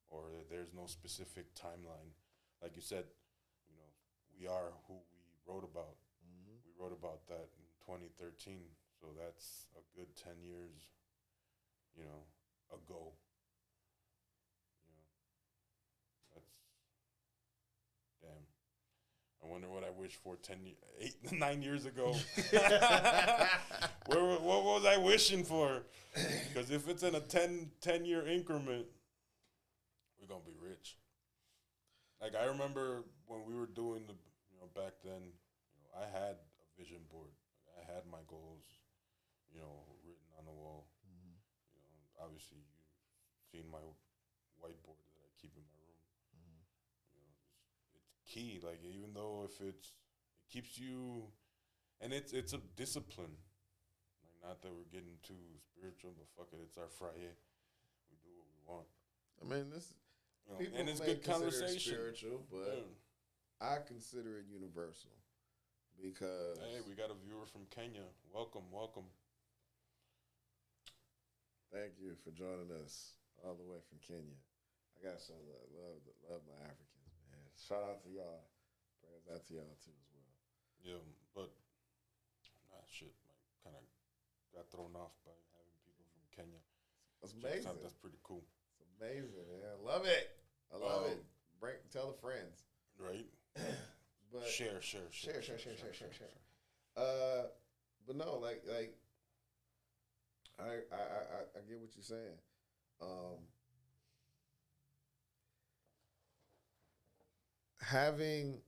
S1: or there's no specific timeline. Like you said, you know, we are who we wrote about.
S2: Mm-hmm.
S1: We wrote about that in 2013, so that's a good 10 years, ago. You know, that's damn. I wonder what I wish for 8, 9 years ago. What was I wishing for? Because if it's in a 10 year increment, we're going to be rich. Like, I remember when we were doing back then, I had a vision board. I had my goals, written on the wall.
S2: Mm-hmm.
S1: Obviously, you've seen my whiteboard that I keep in my room.
S2: Mm-hmm.
S1: It's key. Like, even though if it keeps you, and it's a discipline. Like, not that we're getting too spiritual, but fuck it, it's our Friday. We do what we want.
S2: I mean, this people
S1: and it's
S2: may
S1: good
S2: consider it
S1: conversation.
S2: spiritual, but I consider it universal because
S1: Hey, we got a viewer from Kenya. Welcome, welcome.
S2: thank you for joining us all the way from Kenya. I got some love my Africans, man. Shout out to y'all. Prayers out to y'all too as well.
S1: Yeah, but shit, kind of got thrown off by having people from Kenya.
S2: That's amazing.
S1: That's pretty cool.
S2: It's amazing, man. I love it. I love it. Tell the friends.
S1: Right.
S2: But
S1: share.
S2: But no, like I get what you're saying. Having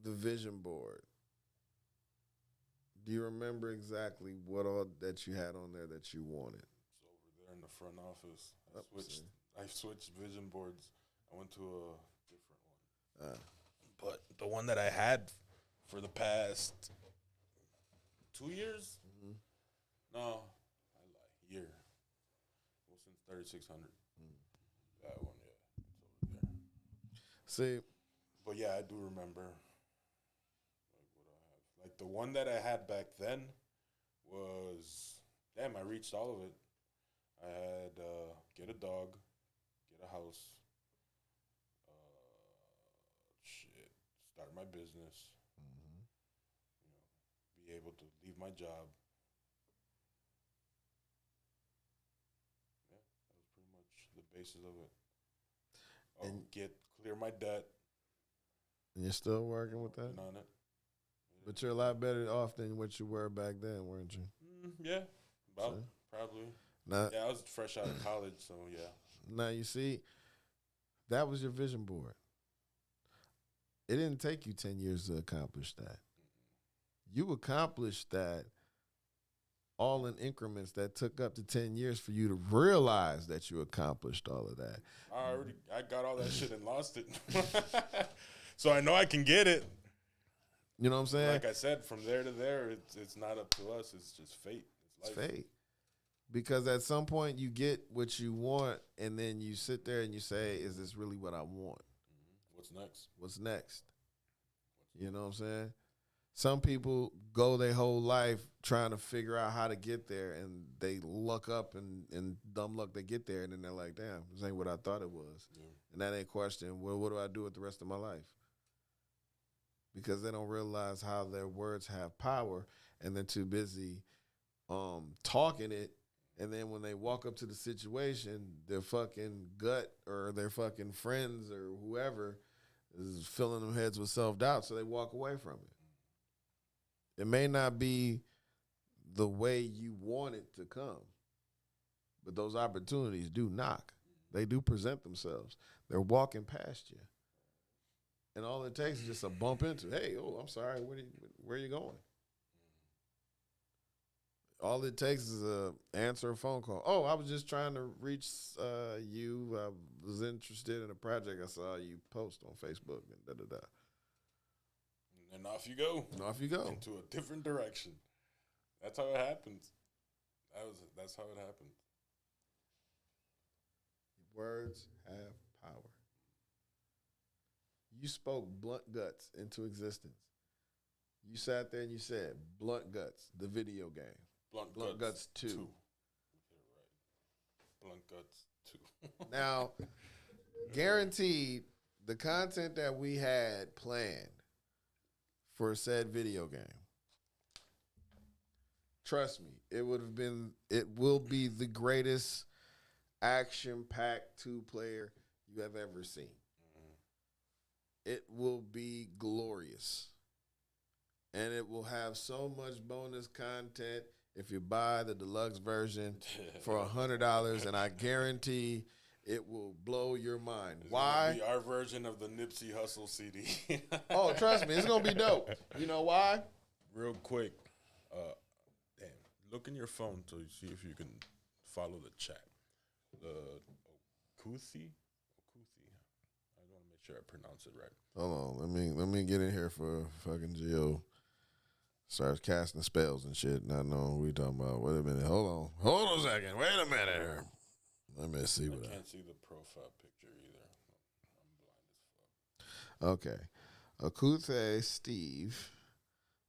S2: the vision board. Do you remember exactly what all that you had on there that you wanted?
S1: It's over there in the front office. I switched vision boards. I went to a different one. But the one that I had for the past 2 years?
S2: Mm-hmm.
S1: No, I lie. Year. Well, since 3600. That one, yeah. It's over there.
S2: See.
S1: But yeah, I do remember. Like, what I have. Like, the one that I had back then was, damn, I reached all of it. I had get a dog, get a house, start my business, be able to leave my job. Yeah, that was pretty much the basis of it. And clear my debt.
S2: And you're still working with that?
S1: On it.
S2: But you're a lot better off than what you were back then, weren't you?
S1: Yeah, probably.
S2: Now,
S1: I was fresh out of college, so yeah.
S2: Now, you see, that was your vision board. It didn't take you 10 years to accomplish that. You accomplished that all in increments that took up to 10 years for you to realize that you accomplished all of that.
S1: I got all that shit and lost it. So I know I can get it.
S2: You know what I'm saying?
S1: Like I said, from there to there, it's not up to us. It's just fate.
S2: It's fate. Because at some point you get what you want, and then you sit there and you say, is this really what I want?
S1: What's next?
S2: What's next? You know what I'm saying? Some people go their whole life trying to figure out how to get there, and they luck up and dumb luck they get there, and then they're like, damn, this ain't what I thought it was. Yeah. And that ain't question, well, what do I do with the rest of my life? Because they don't realize how their words have power, and they're too busy talking it. And then when they walk up to the situation, their fucking gut or their fucking friends or whoever is filling them heads with self-doubt, so they walk away from it. It may not be the way you want it to come, but those opportunities do knock. They do present themselves. They're walking past you. And all it takes is just a bump into, hey, oh, I'm sorry, where are you going? All it takes is a answer a phone call. Oh, I was just trying to reach you. I was interested in a project I saw you post on Facebook and da-da-da.
S1: And off you go.
S2: And off you go.
S1: Into a different direction. That's how it happens. That's how it happens.
S2: Words have power. You spoke Blunt Guts into existence. You sat there and you said, Blunt Guts, the video game. Blunt Guts 2.
S1: You're right. Blunt Guts 2.
S2: Now, guaranteed, the content that we had planned for said video game, trust me, it will be the greatest action-packed 2-player you have ever seen. It will be glorious. And it will have so much bonus content if you buy the deluxe version for $100, and I guarantee it will blow your mind. Why?
S1: Be our version of the Nipsey Hussle CD.
S2: Oh, trust me, it's going to be dope. You know why?
S1: Real quick, look in your phone to see if you can follow the chat. The Okuthi. I want to make sure I pronounce it right.
S2: Hold on, let me get in here for fucking Gio. Starts casting spells and shit. Not knowing what we talking about. Wait a minute. Hold on a second. Wait a minute. Let me see what
S1: I can't see the profile picture either. I'm blind as fuck.
S2: Okay. Akute Steve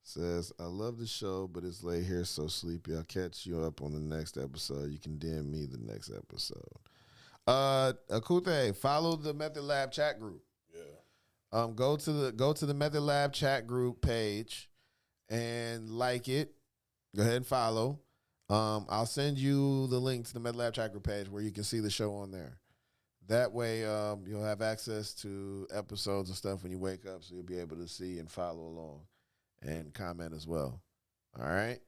S2: says, I love the show, but it's late here, so sleepy. I'll catch you up on the next episode. You can DM me the next episode. Akute, follow the Method Lab chat group.
S1: Yeah.
S2: Go to the Method Lab chat group page and like it. Go ahead and follow. I'll send you the link to the Method Lab chat group page where you can see the show on there. That way, you'll have access to episodes and stuff when you wake up, so you'll be able to see and follow along and comment as well. All right?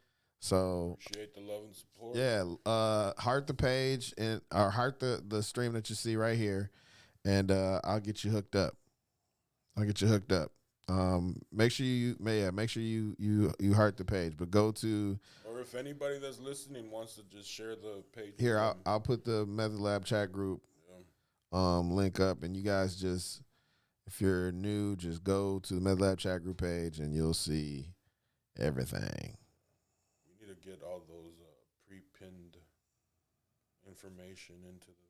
S2: So
S1: appreciate the love and support.
S2: Yeah, heart the page or heart the stream that you see right here, and I'll get you hooked up. Make sure you heart the page, but go to.
S1: Or if anybody that's listening wants to just share the page.
S2: Here, I'll put the Method Lab chat group link up, and you guys just, if you're new, just go to the Method Lab chat group page, and you'll see everything.
S1: We need to get all those pre-pinned information into the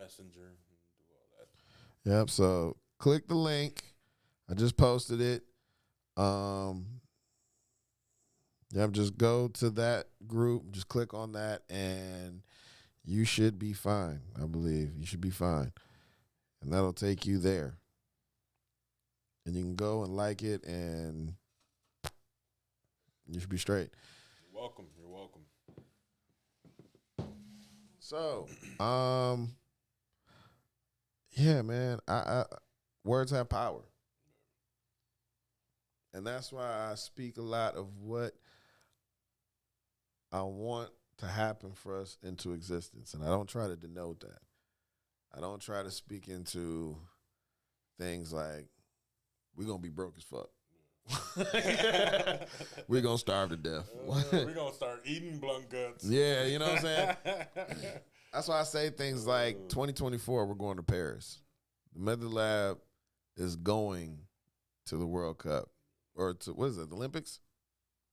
S1: messenger and do all that.
S2: Yep. So click the link. I just posted it. Just go to that group. Just click on that, and you should be fine. I believe you should be fine, and that'll take you there. And you can go and like it, and you should be straight.
S1: You're welcome. You're welcome.
S2: So, yeah, man. I words have power. And that's why I speak a lot of what I want to happen for us into existence. And I don't try to denote that. I don't try to speak into things like, we're going to be broke as fuck. We're going to starve to death.
S1: We're going to start eating blunt guts.
S2: Yeah, you know what I'm saying? That's why I say things like 2024, we're going to Paris. The Method Lab is going to the World Cup. Or to, what is it, the Olympics?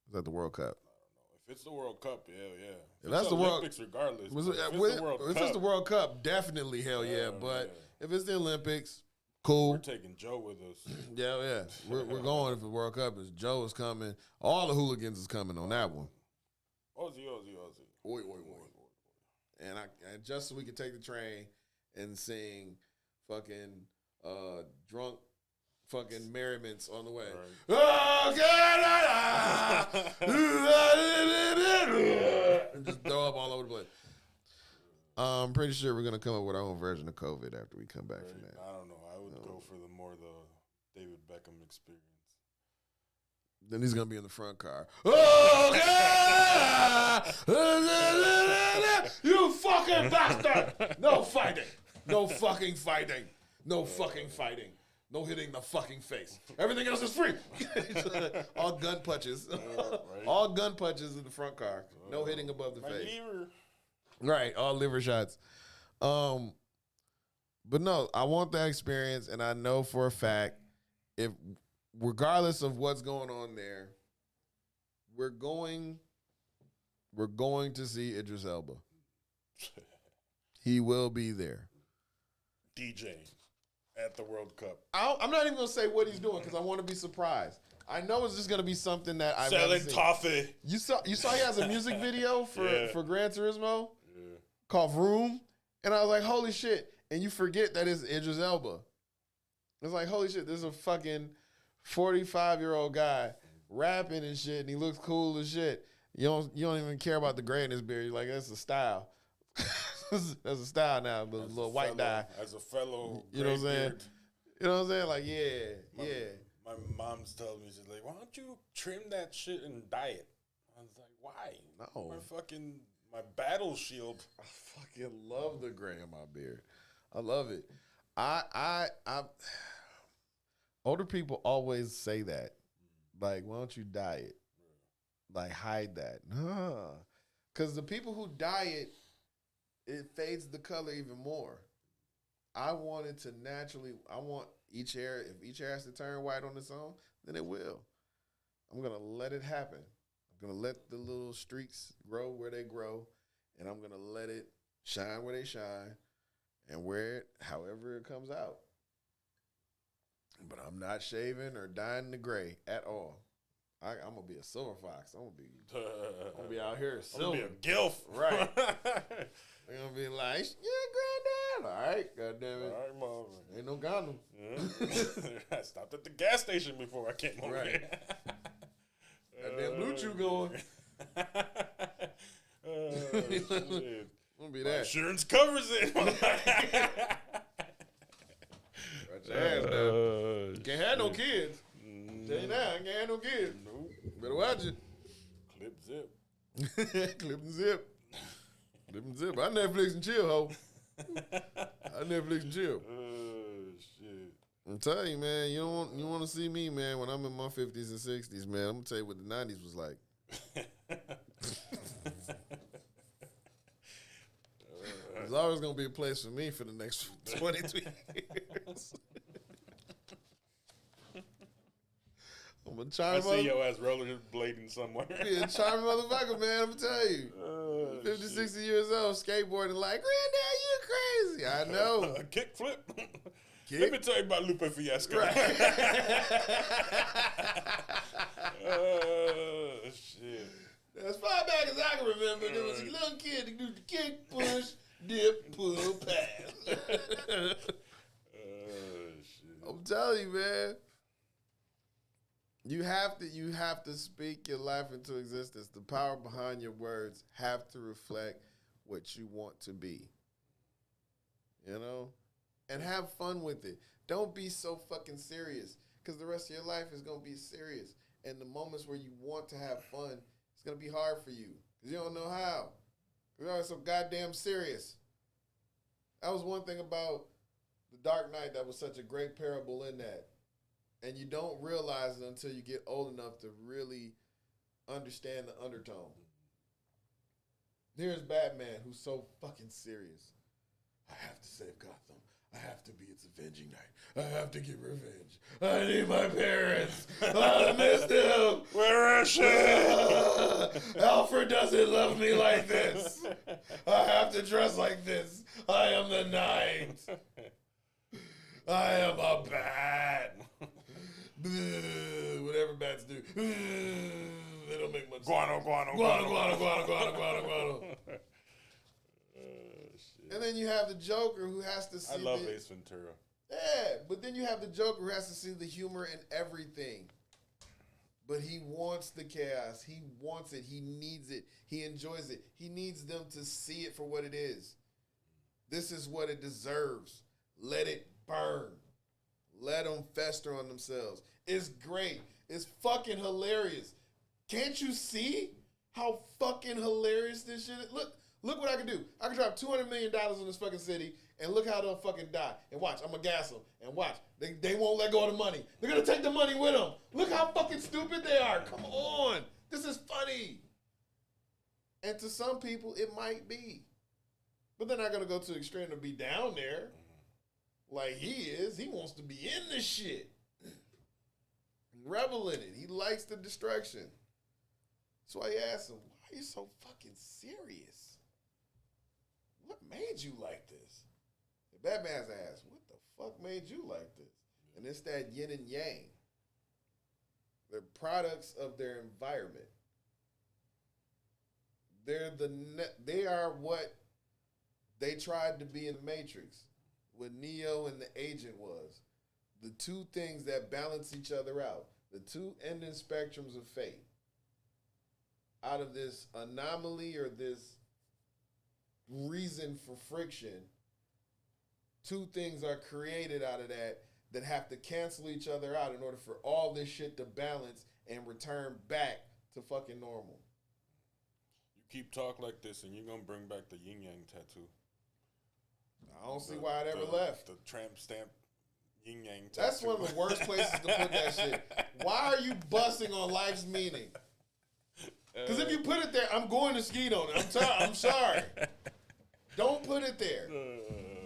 S2: Is that the World Cup?
S1: If it's the World Cup, yeah.
S2: If that's the
S1: Olympics, regardless.
S2: If it's the World Cup, definitely hell yeah. But if it's the Olympics, cool.
S1: We're taking Joe with us.
S2: Yeah. We're going if the World Cup is. Joe is coming. All the hooligans is coming on that one.
S1: Ozzy.
S2: Oi. And just so we can take the train and sing fucking drunk fucking merriments on the way. Right. And just throw up all over the place. I'm pretty sure we're going to come up with our own version of COVID after we come back from that.
S1: I don't know. I would go for the David Beckham experience.
S2: Then he's going to be in the front car. Oh, God! You fucking bastard! No fighting. No fucking fighting. No fucking fighting. No hitting the fucking face. Everything else is free. All gun punches. Right. All gun punches in the front car. No hitting above the face.
S1: Liver.
S2: Right, all liver shots. But no, I want that experience, and I know for a fact, if regardless of what's going on there, we're going to see Idris Elba. He will be there.
S1: DJing at the World Cup.
S2: I'm not even going to say what he's doing because I want to be surprised. I know it's just going to be something that I've
S1: selling
S2: never seen.
S1: toffee.
S2: You saw he has a music video for Gran Turismo?
S1: Yeah.
S2: Called Vroom, and I was like, holy shit. And you forget that it's Idris Elba. It's like, holy shit, this is a fucking 45-year-old guy rapping and shit, and he looks cool as shit. You don't even care about the gray in his beard. You're like, that's a style. That's a style now, the little white dye.
S1: As a fellow,
S2: you know what I'm saying?
S1: Beard.
S2: You know what I'm saying? Like, yeah.
S1: My mom's telling me, she's like, why don't you trim that shit and dye it? I was like, why?
S2: No.
S1: My battle shield.
S2: I fucking love the gray in my beard. I love it. I older people always say that. Like, why don't you dye it? Like, hide that. Nah. Because the people who dye it fades the color even more. I want it to naturally, I want each hair, if each hair has to turn white on its own, then it will. I'm going to let it happen. I'm going to let the little streaks grow where they grow, and I'm going to let it shine where they shine and wear it however it comes out. But I'm not shaving or dyeing the gray at all. I'm going to be a silver fox. I'm going to be out here silver.
S1: I'm going to be a gilf.
S2: Right. They're going to be like, yeah, granddad. All right, goddamn it.
S1: All right, mom.
S2: Ain't no condom.
S1: I stopped at the gas station before I came over here.
S2: Goddamn Blue Chew going.
S1: Shit.
S2: Gonna be that.
S1: Insurance covers it.
S2: You can't have no kids. Tell you now, you can't have no kids.
S1: Nope.
S2: Better watch it.
S1: Clip zip.
S2: Clip and zip. Clip and zip. I Netflix and chill, ho. I Netflix and chill.
S1: Shit.
S2: I'm telling you, man, you want to see me, man, when I'm in my 50s and 60s, man. I'm gonna tell you what the 90s was like. There's always gonna be a place for me for the next 22 years. I'm a
S1: I
S2: charming
S1: see your ass rollerblading somewhere.
S2: be a charming motherfucker, man. I'm tell you. 50, 60 years old, skateboarding like, granddad, you crazy. I know.
S1: Kick flip. Let me tell you about Lupe Fiasco.
S2: Right.
S1: Shit.
S2: As far back as I can remember, there was a little kid that do the kick, push, dip, pull, pass.
S1: Shit.
S2: I'm telling you, man. You have to speak your life into existence. The power behind your words have to reflect what you want to be. You know? And have fun with it. Don't be so fucking serious, because the rest of your life is going to be serious. And the moments where you want to have fun, it's going to be hard for you, because you don't know how. You're always so goddamn serious. That was one thing about The Dark Knight that was such a great parable in that. And you don't realize it until you get old enough to really understand the undertone. Here's Batman, who's so fucking serious. I have to save Gotham. I have to be its avenging night. I have to get revenge. I need my parents. I missed them.
S1: Where is she?
S2: Alfred doesn't love me like this. I have to dress like this. I am the knight. I am a bat. Whatever bats do. They don't make much
S1: Guano.
S2: Guano. And then you have the Joker who has to see.
S1: I love Ace Ventura.
S2: Yeah, but then you have the Joker who has to see the humor in everything. But he wants the chaos. He wants it. He needs it. He enjoys it. He needs them to see it for what it is. This is what it deserves. Let it burn. Let them fester on themselves. It's great. It's fucking hilarious. Can't you see how fucking hilarious this shit is? Look what I can do. I can drop $200 million on this fucking city, and look how they'll fucking die. And watch, I'm gonna gas them. And watch, they won't let go of the money. They're gonna take the money with them. Look how fucking stupid they are. Come on. This is funny. And to some people, it might be. But they're not gonna go to the extreme to be down there like he is. He wants to be in this shit. Revel in it. He likes the distraction. That's why I asked him, why are you so fucking serious? What made you like this? The Batman's asked, what the fuck made you like this? And it's that yin and yang. They're products of their environment. They are what they tried to be in the Matrix, what Neo and the agent was. The two things that balance each other out. The two ending spectrums of fate. Out of this anomaly or this reason for friction, two things are created out of that have to cancel each other out in order for all this shit to balance and return back to fucking normal.
S1: You keep talking like this and you're going to bring back the yin yang tattoo.
S2: I don't see why it ever left.
S1: The tramp stamp yin yang tattoo.
S2: That's one of the worst places to put that shit. Why are you busting on life's meaning? Because if you put it there, I'm going to skeet on it. I'm sorry. Don't put it there.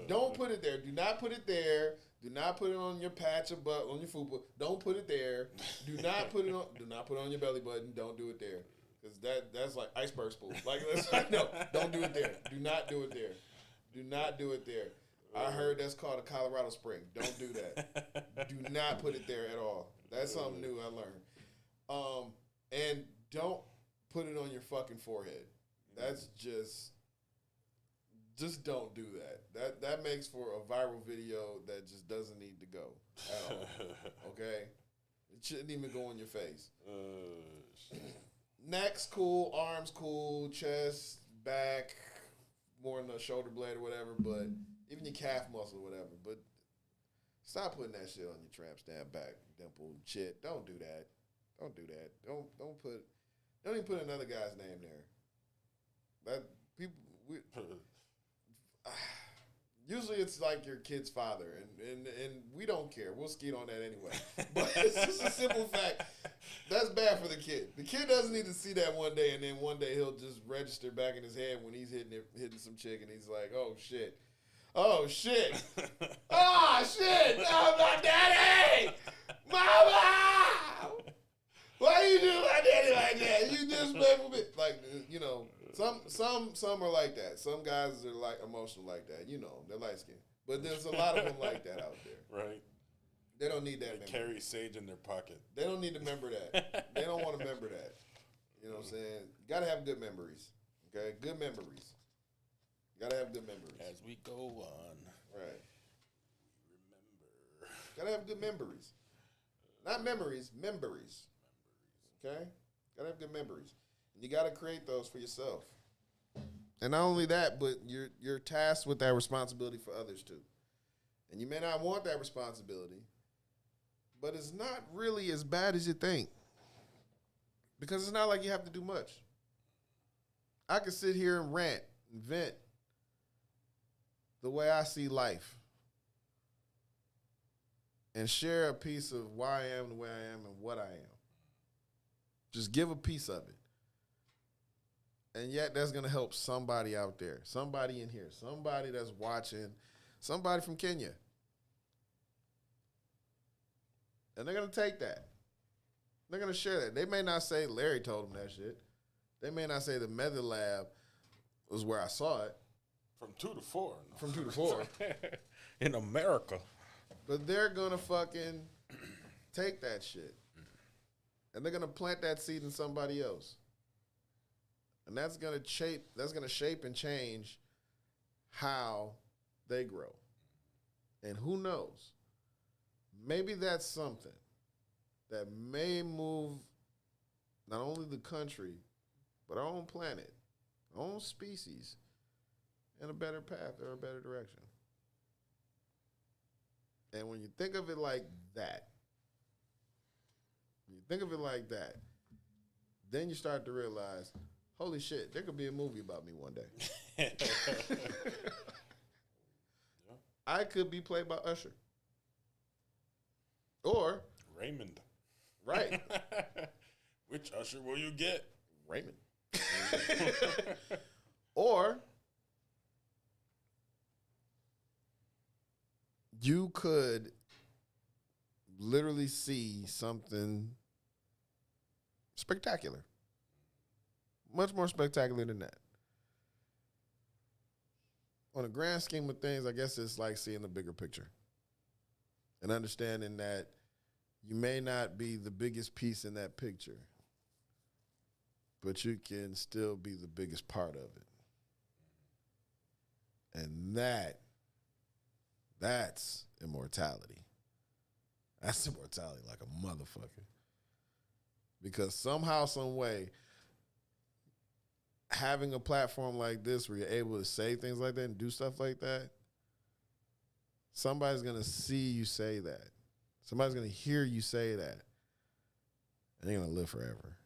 S2: Don't put it there. Do not put it there. Do not put it on your patch of butt on your fupa. Don't put it there. Do not put it on. Do not put it on your belly button. Don't do it there, because that's like iceberg spool. Like no, don't do it there. Do not do it there. Do not do it there. I heard that's called a Colorado Spring. Don't do that. Do not put it there at all. That's something new I learned. And don't put it on your fucking forehead. That's just don't do that. That makes for a viral video that just doesn't need to go at all. Okay? It shouldn't even go on your face. Neck's cool, arms cool, chest, back, more in the shoulder blade or whatever, but even your calf muscle or whatever. But stop putting that shit on your tramp stamp, back, dimple, shit. Don't do that. Don't do that. Don't even put another guy's name there. That people usually it's like your kid's father, and we don't care. We'll skeet on that anyway. But it's just a simple fact. That's bad for the kid. The kid doesn't need to see that one day, and then one day he'll just register back in his head when he's hitting some chick, and he's like, oh shit. Oh shit. Oh shit. Oh my daddy. Mama. Why you do my daddy like that? You disrespectful me. Like, you know, some are like that. Some guys are like emotional like that. You know, they're light skinned. But there's a lot of them like that out there.
S1: Right.
S2: They don't need that.
S1: They carry sage in their pocket.
S2: They don't need to remember that. They don't want to remember that. You know what I'm saying? You got to have good memories. Okay? Good memories. You got to have good memories.
S1: As we go on.
S2: Right.
S1: Remember.
S2: Got to have good memories. Not memories, memories. Okay? Got to have good memories. And you got to create those for yourself. And not only that, but you're tasked with that responsibility for others too. And you may not want that responsibility, but it's not really as bad as you think. Because it's not like you have to do much. I can sit here and rant and vent the way I see life and share a piece of why I am the way I am and what I am. Just give a piece of it. And yet that's going to help somebody out there, somebody in here, somebody that's watching, somebody from Kenya. And they're going to take that. They're going to share that. They may not say Larry told them that shit. They may not say the Method Lab was where I saw it.
S1: From 2 to 4. No.
S2: From 2 to 4.
S1: In America.
S2: But they're going to fucking take that shit. And they're going to plant that seed in somebody else. And that's going to shape and change how they grow. And who knows? Maybe that's something that may move not only the country, but our own planet, our own species, in a better path or a better direction. And when you think of it like that, then you start to realize, holy shit, there could be a movie about me one day. I could be played by Usher. Or
S1: Raymond.
S2: Right.
S1: Which Usher will you get?
S2: Raymond. Or you could literally see something spectacular. Much more spectacular than that. On a grand scheme of things, I guess it's like seeing the bigger picture and understanding that you may not be the biggest piece in that picture, but you can still be the biggest part of it. And that's immortality. That's immortality like a motherfucker. Because somehow, some way, having a platform like this where you're able to say things like that and do stuff like that, somebody's going to see you say that. Somebody's going to hear you say that. And they're going to live forever.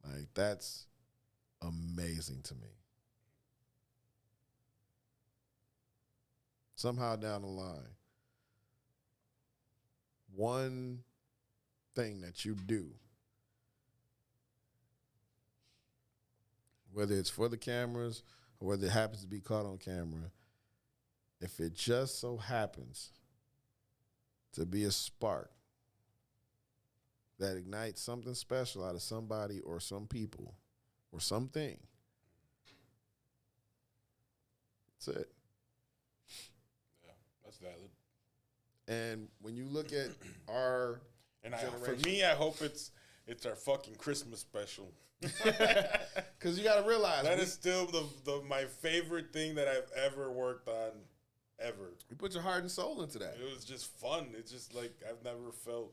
S2: Like, that's amazing to me. Somehow down the line, one thing that you do, whether it's for the cameras or whether it happens to be caught on camera, if it just so happens to be a spark that ignites something special out of somebody or some people or something, that's it.
S1: Yeah, that's valid.
S2: And when you look at our
S1: And for
S2: generation,
S1: me, I hope it's our fucking Christmas special.
S2: because you got to realize
S1: that is still my favorite thing that I've ever worked on, ever.
S2: you put your heart and soul into that.
S1: It was just fun. It's just like I've never felt.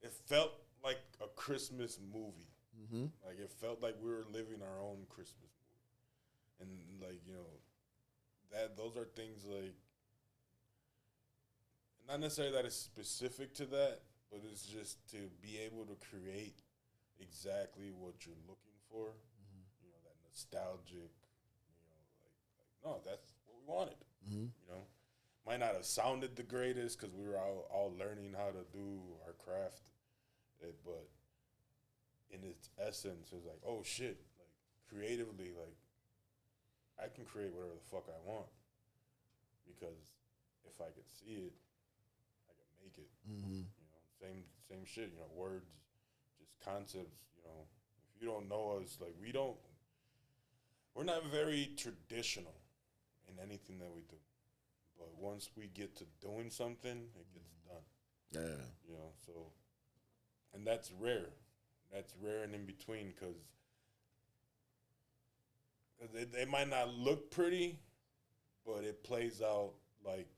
S1: It felt like a Christmas movie.
S2: Mm-hmm.
S1: Like it felt like we were living our own Christmas movie, and like those are things like not necessarily that it's specific to that, but it's just to be able to create exactly what you're looking for.
S2: Mm-hmm.
S1: That nostalgic. No, that's what we wanted.
S2: Mm-hmm.
S1: Might not have sounded the greatest because we were all learning how to do our craft, but in its essence, it's like, oh shit, like creatively, like I can create whatever the fuck I want because if I could see it, I can make it.
S2: Mm-hmm.
S1: Same shit. Words, just concepts. If you don't know us, like we're not very traditional in anything that we do. But once we get to doing something, it gets done.
S2: Yeah.
S1: So, and that's rare. That's rare and in between because it might not look pretty, but it plays out like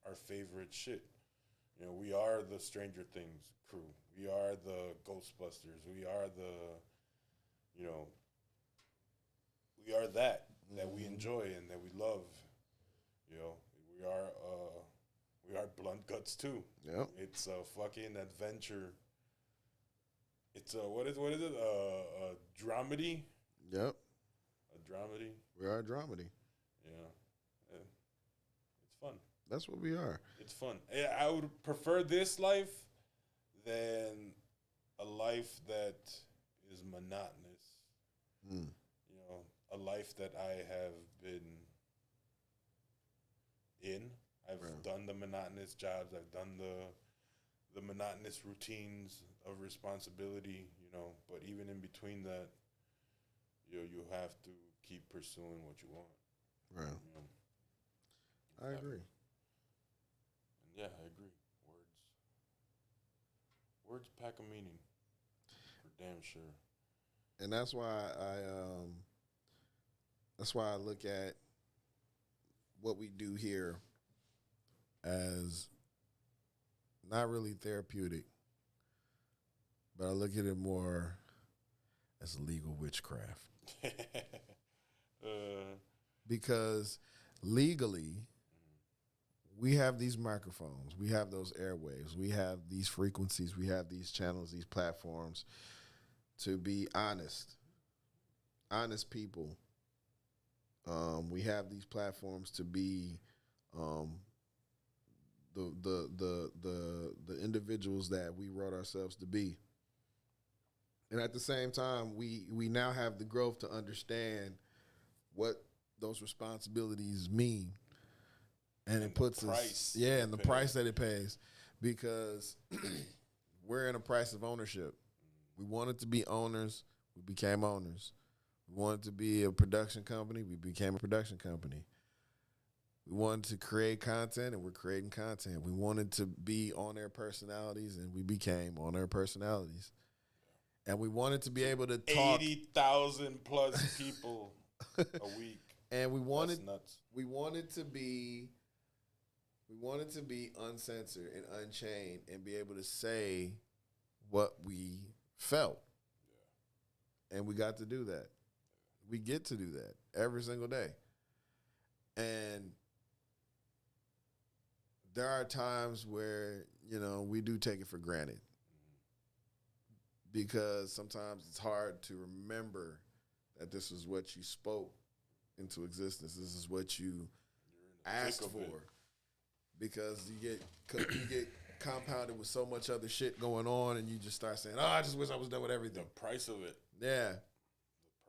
S1: our favorite shit. We are the Stranger Things crew. We are the Ghostbusters. We are we are that we enjoy and that we love. We are Blunt Guts too.
S2: Yep.
S1: It's a fucking adventure. It's what is it? A dramedy.
S2: Yep.
S1: A dramedy.
S2: We are a dramedy.
S1: Yeah. It's fun.
S2: That's what we are.
S1: It's fun. I would prefer this life than a life that is monotonous.
S2: Mm.
S1: A life that I have been in. I've done the monotonous jobs. I've done the monotonous routines of responsibility, but even in between that, you have to keep pursuing what you want.
S2: Right. I agree.
S1: And yeah, I agree. Words pack a meaning. For damn sure.
S2: And that's why I look at what we do here as not really therapeutic, but I look at it more as legal witchcraft. Because legally, we have these microphones, we have those airwaves, we have these frequencies, we have these channels, these platforms to be honest people. We have these platforms to be the individuals that we wrote ourselves to be. And at the same time, we now have the growth to understand what those responsibilities mean. And it puts us, and the price that it pays, because we're in a price of ownership. We wanted to be owners, we became owners. We wanted to be a production company, we became a production company. We wanted to create content, and we're creating content. We wanted to be on-air personalities, and we became on-air personalities. And we wanted to be able to talk
S1: 80,000 plus people a week.
S2: And we wanted
S1: That's nuts.
S2: We wanted to be uncensored and unchained and be able to say what we felt. Yeah. And we got to do that. We get to do that every single day. And there are times where, we do take it for granted. Because sometimes it's hard to remember that this is what you spoke into existence. This is what you asked for. Because you get compounded with so much other shit going on, and you just start saying, I just wish I was done with everything.
S1: The price of it.
S2: Yeah.
S1: The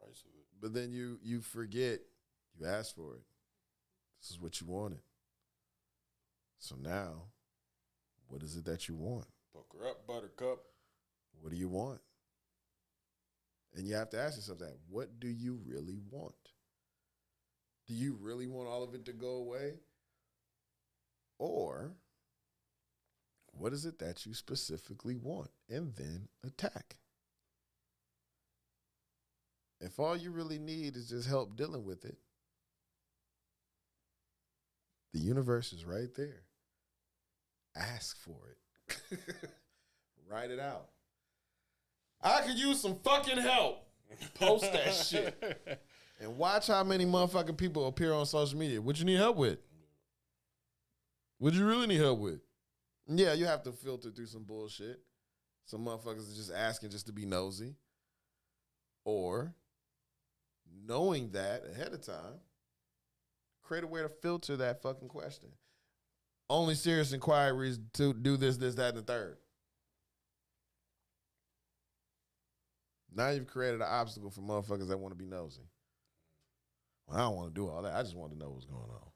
S1: price of it.
S2: But then you forget you asked for it. This is what you wanted. So now, what is it that you want?
S1: Poke her up, Buttercup.
S2: What do you want? And you have to ask yourself that. What do you really want? Do you really want all of it to go away? Or what is it that you specifically want? And then attack. If all you really need is just help dealing with it, the universe is right there. Ask for it. Write it out. I could use some fucking help. Post that shit. And watch how many motherfucking people appear on social media. What you need help with? What you really need help with? Yeah, you have to filter through some bullshit. Some motherfuckers are just asking just to be nosy. Or, knowing that ahead of time, create a way to filter that fucking question. Only serious inquiries to do this, that, and the third. Now you've created an obstacle for motherfuckers that want to be nosy. Well, I don't want to do all that. I just want to know what's going on.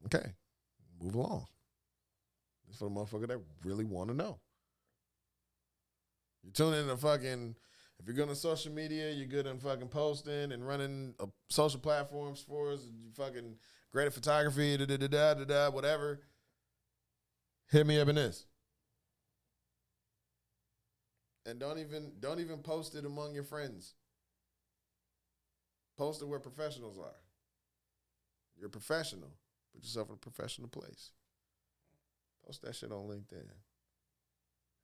S2: Okay, move along. It's for the motherfucker that really want to know. You tune in to fucking, if you're good on social media, you're good on fucking posting and running social platforms for us, you fucking great at photography, whatever. Hit me up in this. And don't even post it among your friends. Post it where professionals are. You're a professional. Put yourself in a professional place. Post that shit on LinkedIn.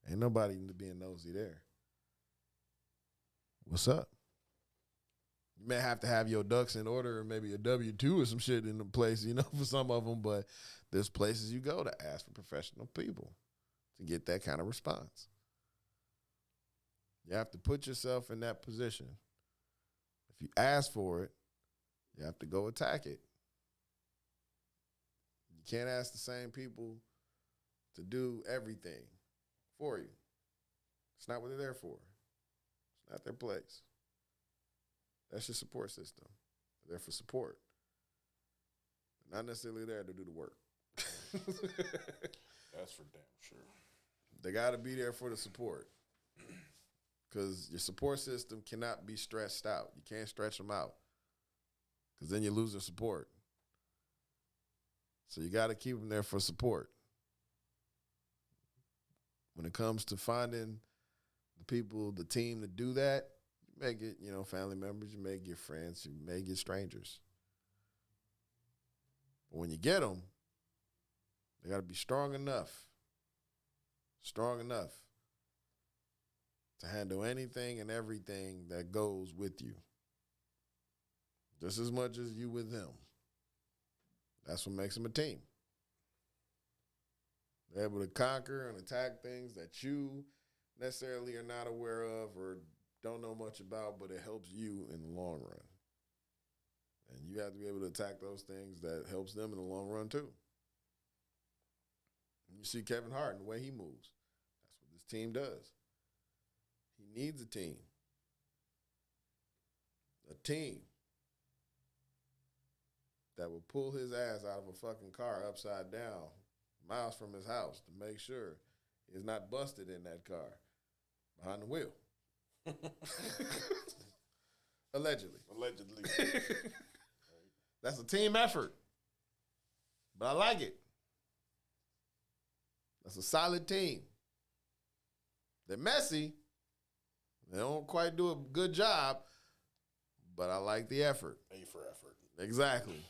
S2: Ain't nobody being nosy there. What's up? You may have to have your ducks in order or maybe a W-2 or some shit in the place, for some of them, but there's places you go to ask for professional people to get that kind of response. You have to put yourself in that position. If you ask for it, you have to go attack it. You can't ask the same people to do everything for you. It's not what they're there for. It's not their place. That's your support system. They're there for support. They're not necessarily there to do the work.
S1: That's for damn sure.
S2: They got to be there for the support. Because your support system cannot be stretched out. You can't stretch them out. Because then you lose their support. So you got to keep them there for support. When it comes to finding the people, the team to do that, you may get, family members, you may get friends, you may get strangers. But when you get them, they got to be strong enough to handle anything and everything that goes with you. Just as much as you with them. That's what makes them a team. They're able to conquer and attack things that you necessarily are not aware of or don't know much about, but it helps you in the long run. And you have to be able to attack those things that helps them in the long run too. And you see Kevin Hart and the way he moves. That's what this team does. He needs a team. A team that will pull his ass out of a fucking car upside down, miles from his house, to make sure he's not busted in that car behind the wheel. Allegedly. That's a team effort. But I like it. That's a solid team. They're messy. They don't quite do a good job, but I like the effort.
S1: A for effort.
S2: Exactly.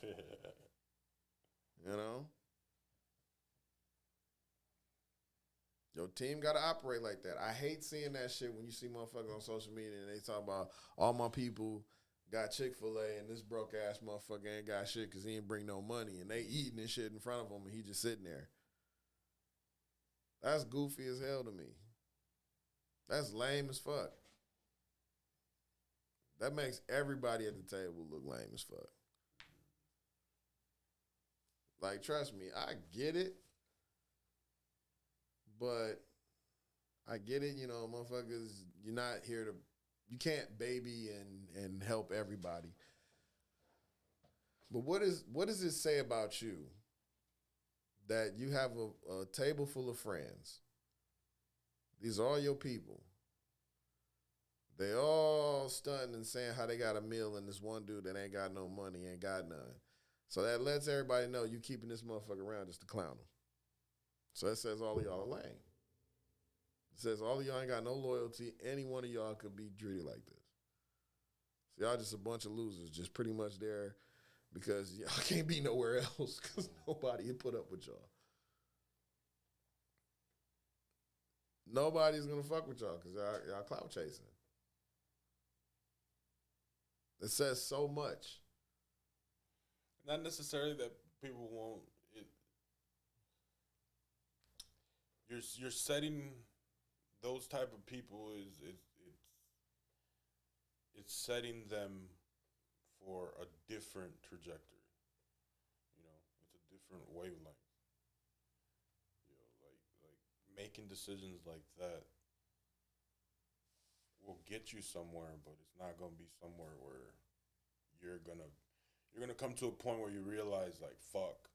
S2: Your team got to operate like that. I hate seeing that shit when you see motherfuckers on social media and they talk about all my people got Chick-fil-A and this broke ass motherfucker ain't got shit because he ain't bring no money and they eating this shit in front of him and he just sitting there. That's goofy as hell to me. That's lame as fuck. That makes everybody at the table look lame as fuck. Like, trust me, I get it. But I get it, motherfuckers, you're not here to, you can't baby and help everybody. But what does it say about you that you have a table full of friends? These are all your people. They all stunting and saying how they got a meal, and this one dude that ain't got no money, ain't got none. So that lets everybody know you keeping this motherfucker around just to clown him. So that says all of y'all are lame. It says all of y'all ain't got no loyalty. Any one of y'all could be treated like this. So y'all just a bunch of losers, just pretty much there because y'all can't be nowhere else because nobody will put up with y'all. Nobody's going to fuck with y'all because y'all clout chasing. It says so much.
S1: Not necessarily that people won't. You're setting those type of people it's setting them for a different trajectory. You know, it's a different wavelength. You know, like making decisions like that will get you somewhere, but it's not gonna be somewhere where you're gonna come to a point where you realize like fuck.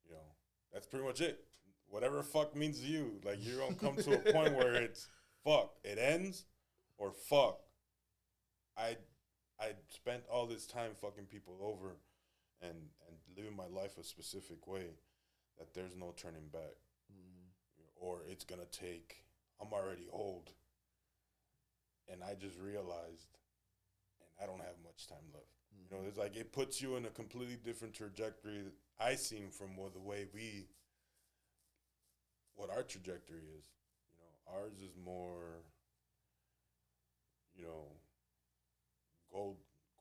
S1: You know, that's pretty much it. Whatever fuck means to you, like you're gonna come to a point where it's fuck. It ends, or fuck. I spent all this time fucking people over, and living my life a specific way that there's no turning back, or it's gonna take. I'm already old, and I just realized, and I don't have much time left. You know, it's like it puts you in a completely different trajectory. I seen from the way what our trajectory is. You know, ours is more, you know,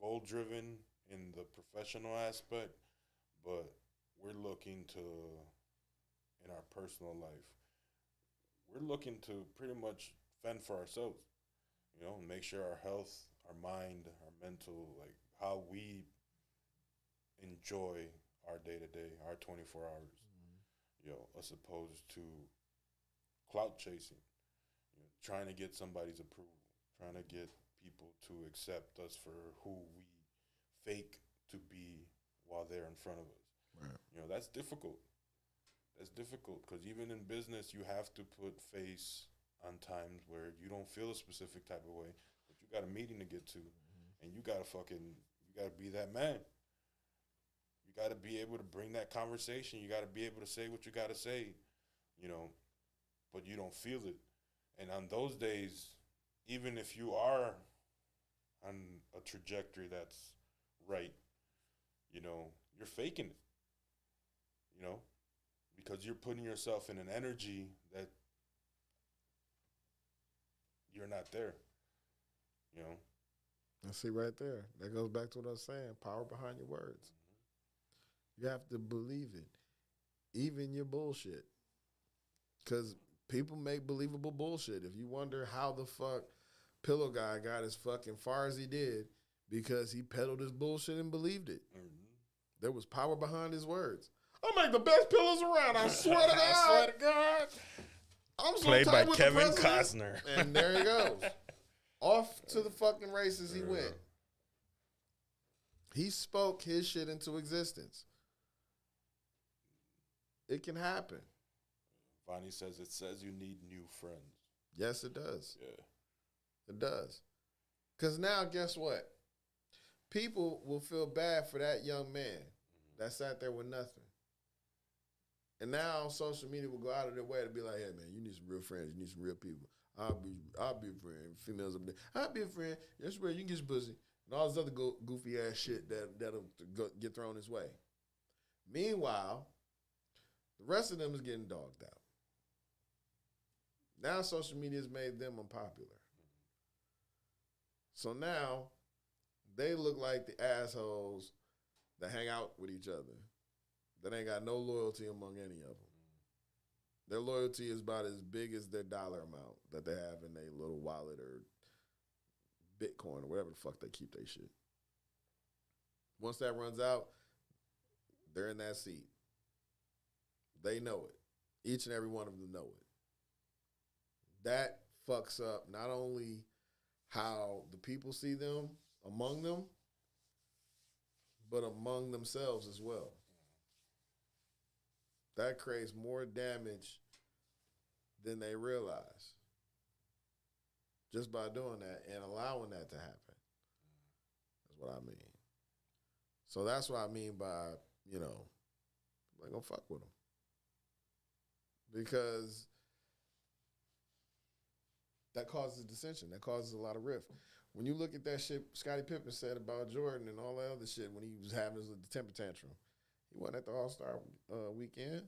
S1: goal driven in the professional aspect, but we're looking to, in our personal life, we're looking to pretty much fend for ourselves. You know, make sure our health, our mind, our mental, like how we enjoy our day to day, our 24 hours. You know, as opposed to clout chasing, you know, trying to get somebody's approval, trying to get people to accept us for who we fake to be while they're in front of us.
S2: Right.
S1: You know, that's difficult. That's difficult because even in business, you have to put face on times where you don't feel a specific type of way, but you got a meeting to get to, and you gotta be that man. You got to be able to bring that conversation. You got to be able to say what you got to say, you know, but you don't feel it. And on those days, even if you are on a trajectory that's right, you know, you're faking it, you know, because you're putting yourself in an energy that you're not there, you know.
S2: And see right there, that goes back to what I was saying, power behind your words. You have to believe it, even your bullshit. Because people make believable bullshit. If you wonder how the fuck Pillow Guy got as fucking far as he did, because he peddled his bullshit and believed it. There was power behind his words. I'll make the best pillows around, I swear to God.
S1: I swear to God.
S2: I'm so
S1: Played by
S2: tight with
S1: Kevin
S2: the president.
S1: Costner.
S2: And there he goes. Off to the fucking races he went. He spoke his shit into existence. It can happen.
S1: Vonnie says it says you need new friends.
S2: Yes, it does.
S1: Yeah.
S2: It does. Because now, guess what? People will feel bad for that young man that sat there with nothing. And now social media will go out of their way to be like, hey, man, you need some real friends. You need some real people. I'll be a friend. Females up there. I'll be a friend. That's where you can get some pussy. And all this other goofy ass shit that'll get thrown his way. Meanwhile, the rest of them is getting dogged out. Now social media has made them unpopular. So now they look like the assholes that hang out with each other, that ain't got no loyalty among any of them. Their loyalty is about as big as their dollar amount that they have in their little wallet or Bitcoin or whatever the fuck they keep their shit. Once that runs out, they're in that seat. They know it. Each and every one of them know it. That fucks up not only how the people see them among them, but among themselves as well. That creates more damage than they realize just by doing that and allowing that to happen. That's what I mean. So that's what I mean by, you know, like, go fuck with them. Because that causes dissension. That causes a lot of rift. When you look at that shit Scottie Pippen said about Jordan and all that other shit when he was having his temper tantrum, he wasn't at the All-Star weekend.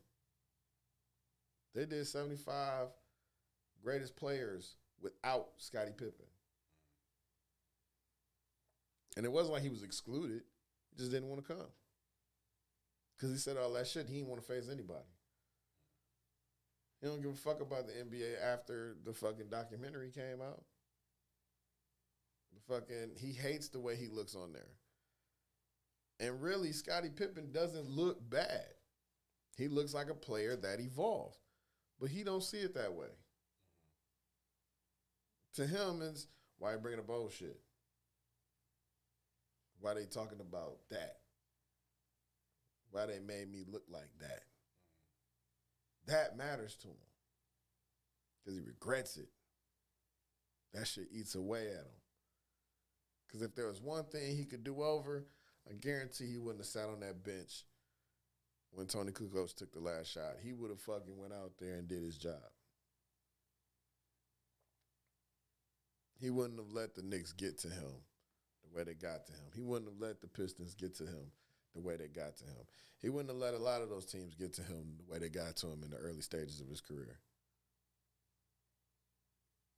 S2: They did 75 greatest players without Scottie Pippen. And it wasn't like he was excluded. He just didn't want to come. Because he said all that shit, he didn't want to face anybody. He don't give a fuck about the NBA after the fucking documentary came out. He hates the way he looks on there. And really, Scottie Pippen doesn't look bad. He looks like a player that evolved. But he don't see it that way. To him, it's, why you bringing up old shit? Why they talking about that? Why they made me look like that? That matters to him. Because he regrets it. That shit eats away at him. Because if there was one thing he could do over, I guarantee he wouldn't have sat on that bench when Tony Kukoc took the last shot. He would have fucking went out there and did his job. He wouldn't have let the Knicks get to him the way they got to him. He wouldn't have let the Pistons get to him the way they got to him. He wouldn't have let a lot of those teams get to him the way they got to him in the early stages of his career.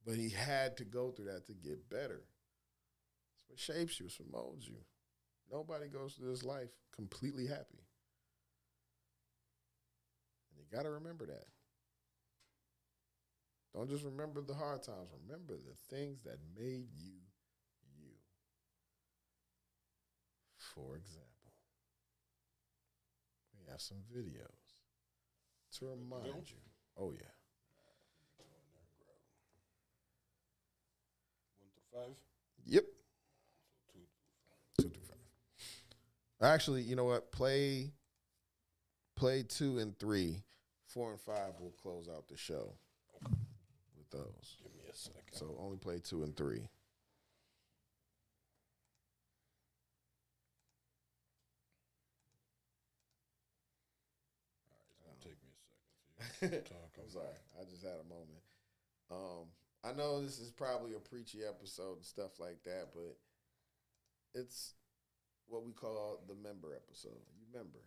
S2: But he had to go through that to get better. It's what shapes you. It's what molds you. Nobody goes through this life completely happy. And you got to remember that. Don't just remember the hard times. Remember the things that made you you. For example, we have some videos to remind you. Oh, yeah.
S1: 1 through 5?
S2: Yep. 2 through 5. Actually, you know what? Play 2 and 3. 4 and 5 will close out the show with those.
S1: Give me a second.
S2: So only play 2 and 3.
S1: It's going to take me a second. So
S2: I'm sorry. I just had a moment. I know this is probably a preachy episode and stuff like that, but it's what we call the member episode. You member.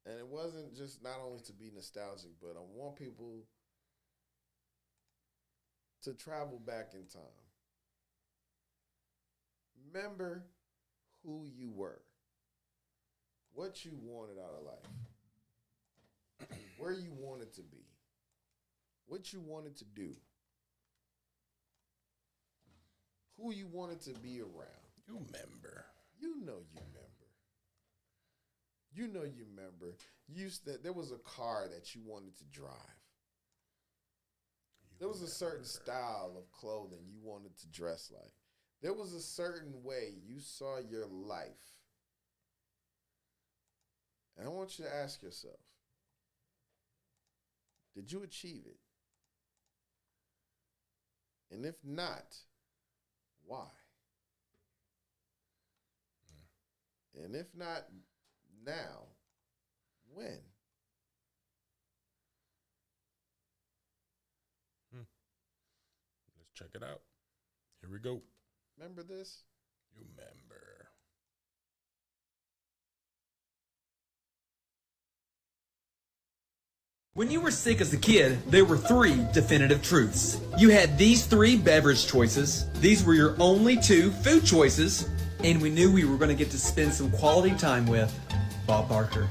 S2: And it wasn't just not only to be nostalgic, but I want people to travel back in time. Remember who you were, what you wanted out of life, where you wanted to be, what you wanted to do, who you wanted to be around.
S1: you remember.
S2: You know you remember. You know you remember. There was a car that you wanted to drive. There was a certain style of clothing you wanted to dress like. There was a certain way you saw your life. And I want you to ask yourself, did you achieve it? And if not, why? And if not now, when?
S1: Let's check it out. Here we go.
S2: Remember this?
S1: You remember.
S3: When you were sick as a kid, there were 3 definitive truths. You had these 3 beverage choices. These were your only 2 food choices. And we knew we were going to get to spend some quality time with Bob Barker.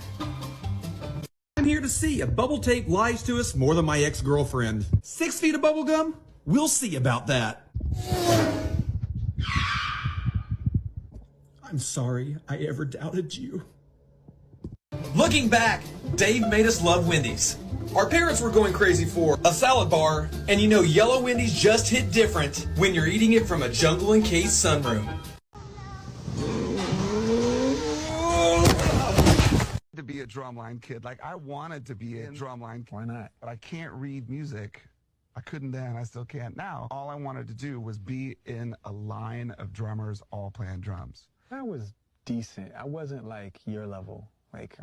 S3: I'm here to see if bubble tape lies to us more than my ex-girlfriend. 6 feet of bubble gum? We'll see about that. I'm sorry I ever doubted you. Looking back, Dave made us love Wendy's. Our parents were going crazy for a salad bar, and you know yellow Wendy's just hit different when you're eating it from a jungle-encased sunroom.
S4: a drumline kid. Like, I wanted to be a drumline kid.
S5: Why not?
S4: But I can't read music. I couldn't then, I still can't now. All I wanted to do was be in a line of drummers all playing drums.
S5: I was decent. I wasn't like your level. Like,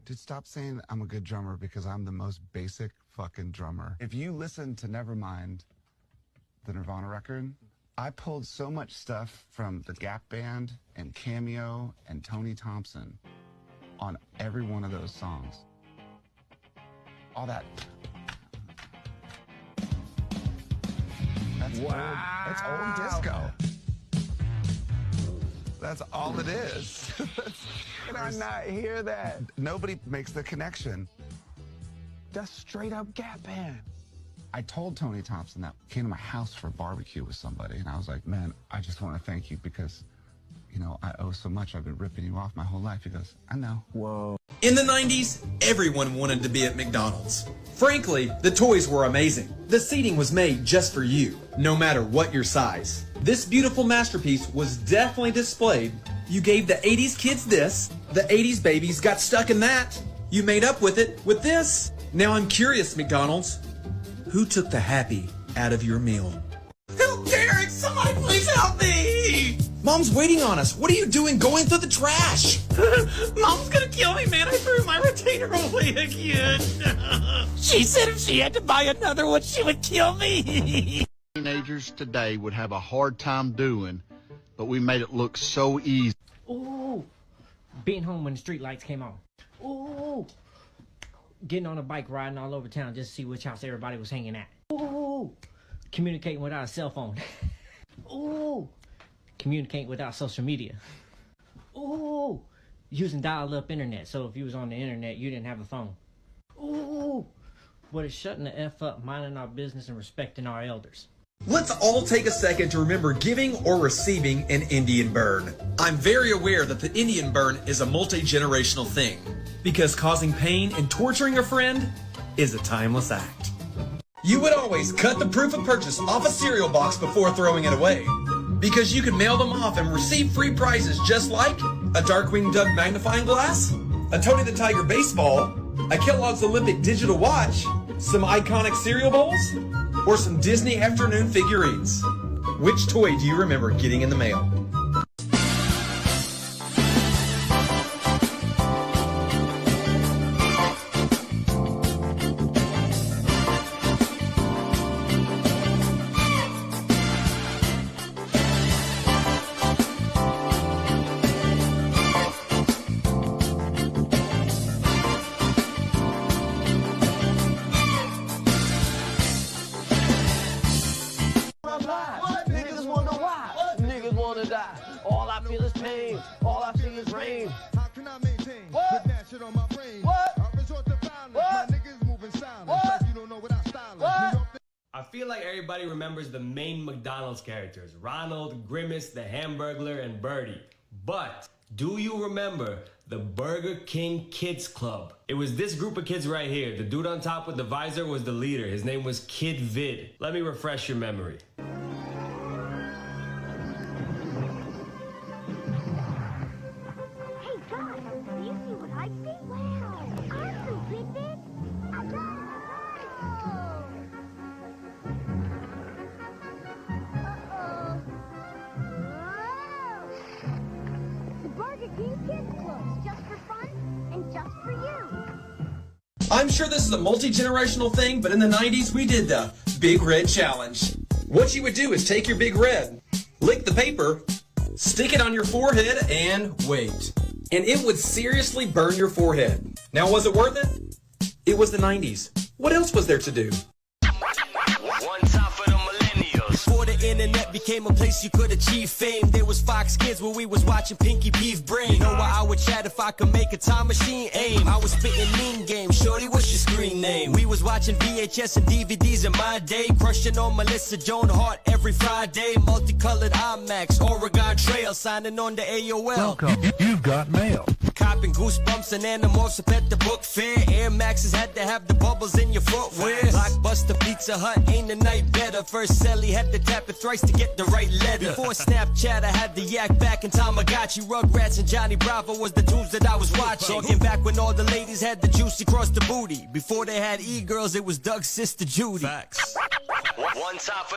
S4: Dude, stop saying I'm a good drummer because I'm the most basic fucking drummer. If you listen to Nevermind, the Nirvana record, I pulled so much stuff from the Gap Band and Cameo and Tony Thompson on every one of those songs. All that. That's old disco. That's all it is.
S5: can I not hear that?
S4: Nobody makes the connection.
S5: That's straight up Gap Band.
S4: I told Tony Thompson that came to my house for a barbecue with somebody, and I was like, man, I just want to thank you because, you know, I owe so much. I've been ripping you off my whole life. He goes, I know.
S5: Whoa.
S3: In the 90s, everyone wanted to be at McDonald's. Frankly, the toys were amazing. The seating was made just for you, no matter what your size. This beautiful masterpiece was definitely displayed. You gave the 80s kids this, the 80s babies got stuck in that. You made up with it with this. Now I'm curious, McDonald's, who took the happy out of your meal? Help, Derek! Somebody please help me! Mom's waiting on us. What are you doing going through the trash? Mom's gonna kill me, man. I threw my retainer away again. She said if she had to buy another one, she would kill me.
S6: Teenagers today would have a hard time doing, but we made it look so easy.
S7: Ooh, being home when the street lights came on. Ooh, getting on a bike riding all over town just to see which house everybody was hanging at. Ooh, communicating without a cell phone. Ooh, communicating without social media. Ooh, using dial-up internet, so if you was on the internet, you didn't have a phone. Ooh, but it's shutting the F up, minding our business and respecting our elders.
S3: Let's all take a second to remember giving or receiving an Indian burn. I'm very aware that the Indian burn is a multi-generational thing, because causing pain and torturing a friend is a timeless act. You would always cut the proof of purchase off a cereal box before throwing it away, because you could mail them off and receive free prizes just like a Darkwing Duck magnifying glass, a Tony the Tiger baseball, a Kellogg's Olympic digital watch, some iconic cereal bowls, or some Disney afternoon figurines. Which toy do you remember getting in the mail?
S8: I feel like everybody remembers the main McDonald's characters, Ronald, Grimace, the Hamburglar, and Birdie. But do you remember the Burger King Kids Club? It was this group of kids right here. The dude on top with the visor was the leader. His name was Kid Vid. Let me refresh your memory.
S9: Hey guys, do you see what I see? Wow, awesome, Griffin! I got it! The Burger King Kids Club, just for fun and just for you.
S3: I'm sure this is a multi-generational thing, but in the 90s we did the Big Red Challenge. What you would do is take your Big Red, lick the paper, stick it on your forehead, and wait. And it would seriously burn your forehead. Now, was it worth it? It was the 90s. What else was there to do?
S10: One time for the millennials. Before the internet became a place you could achieve fame, there was Fox Kids where we was watching Pinky Beef Brain. You know why I would chat if I could make a time machine aim? I was spitting mean games. Shorty, what's your screen name? We was watching VHS and DVDs in my day, crushing on Melissa Joan Hart every Friday. Multicolored IMAX, Oregon Trail, signing on the AOL.
S11: Welcome. You've got mail.
S10: copping goosebumps and Animorphs up at the book fair. Air Maxes had to have the bubbles in your footwear. Blockbuster Pizza Hut ain't a night better. First Sally had to tap it thrice to get the right letter. Before Snapchat, I had the Yak Back and Tamagotchi. Rugrats and Johnny Bravo was the tunes that I was watching. Talking back when all the ladies had the juicy across the booty. Before they had e-girls, it was Doug's sister Judy. Facts.
S11: One time for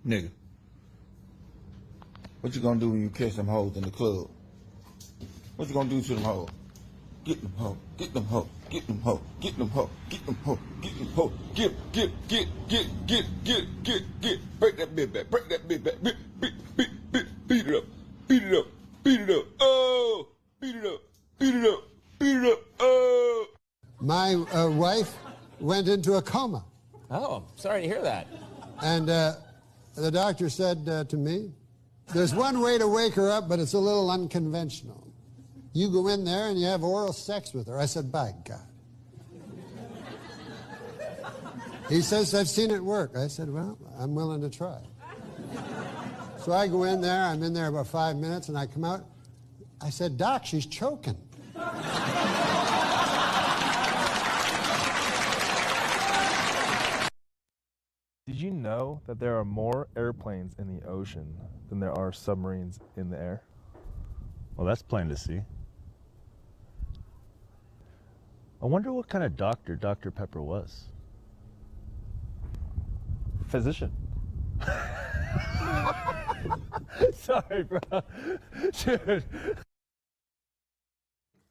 S12: Nigga, what you gonna do when you catch them hoes in the club? What you gonna do to them hoes? Get them hoes, get them hoes, get them hoes, get them hoes, get them hoes, get them hoes, get, break that bitch back, break that bitch back, beat it up, beat it up, beat it up, oh, beat it up, beat it up, beat it up, oh.
S13: My wife went into a coma.
S14: Oh, sorry to hear that.
S13: And the doctor said to me, there's one way to wake her up, but it's a little unconventional. You go in there and you have oral sex with her. I said, by God. He says, I've seen it work. I said, well, I'm willing to try. So I go in there. I'm in there about 5 minutes, and I come out. I said, Doc, she's choking.
S15: Did you know that there are more airplanes in the ocean than there are submarines in the air?
S16: Well, that's plain to see. I wonder what kind of doctor Dr. Pepper was.
S15: Physician. Sorry, bro. Dude.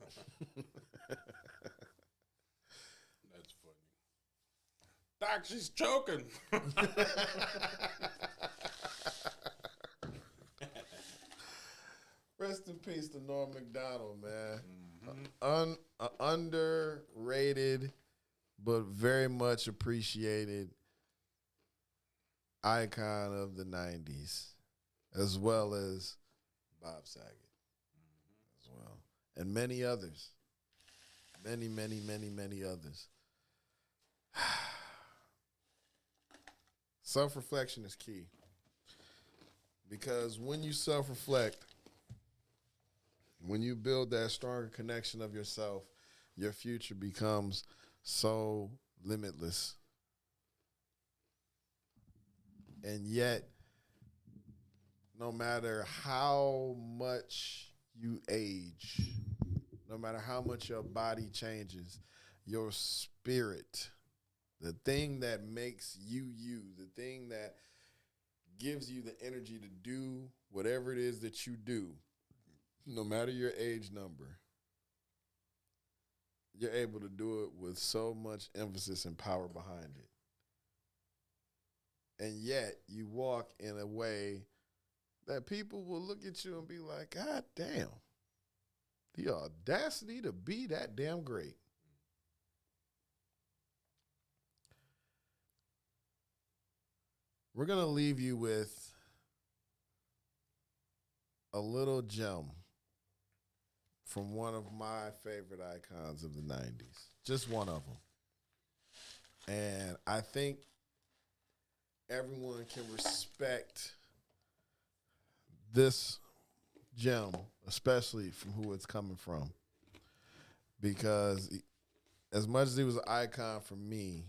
S1: That's funny. Doc, she's choking.
S2: Rest in peace to Norm Macdonald, man. Underrated, but very much appreciated icon of the 90s, as well as Bob Saget, as well, and many others. Many, many, many, many others. Self-reflection is key, because when you self-reflect, when you build that stronger connection of yourself, your future becomes so limitless. And yet, no matter how much you age, no matter how much your body changes, your spirit, the thing that makes you you, the thing that gives you the energy to do whatever it is that you do, no matter your age number, you're able to do it with so much emphasis and power behind it. And yet, you walk in a way that people will look at you and be like, God damn, the audacity to be that damn great. We're going to leave you with a little gem from one of my favorite icons of the 90s. Just one of them. And I think everyone can respect this gem, especially from who it's coming from. Because as much as he was an icon for me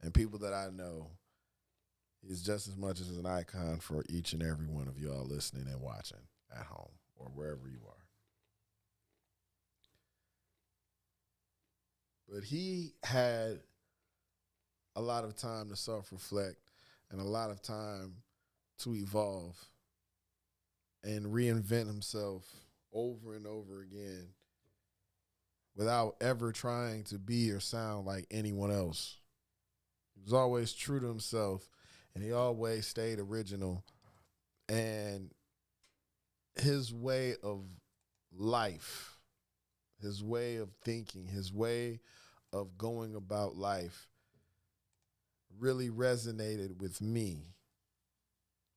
S2: and people that I know, he's just as much as an icon for each and every one of y'all listening and watching at home or wherever you are. But he had a lot of time to self-reflect and a lot of time to evolve and reinvent himself over and over again without ever trying to be or sound like anyone else. He was always true to himself, and he always stayed original. And his way of life, his way of thinking, his way of going about life really resonated with me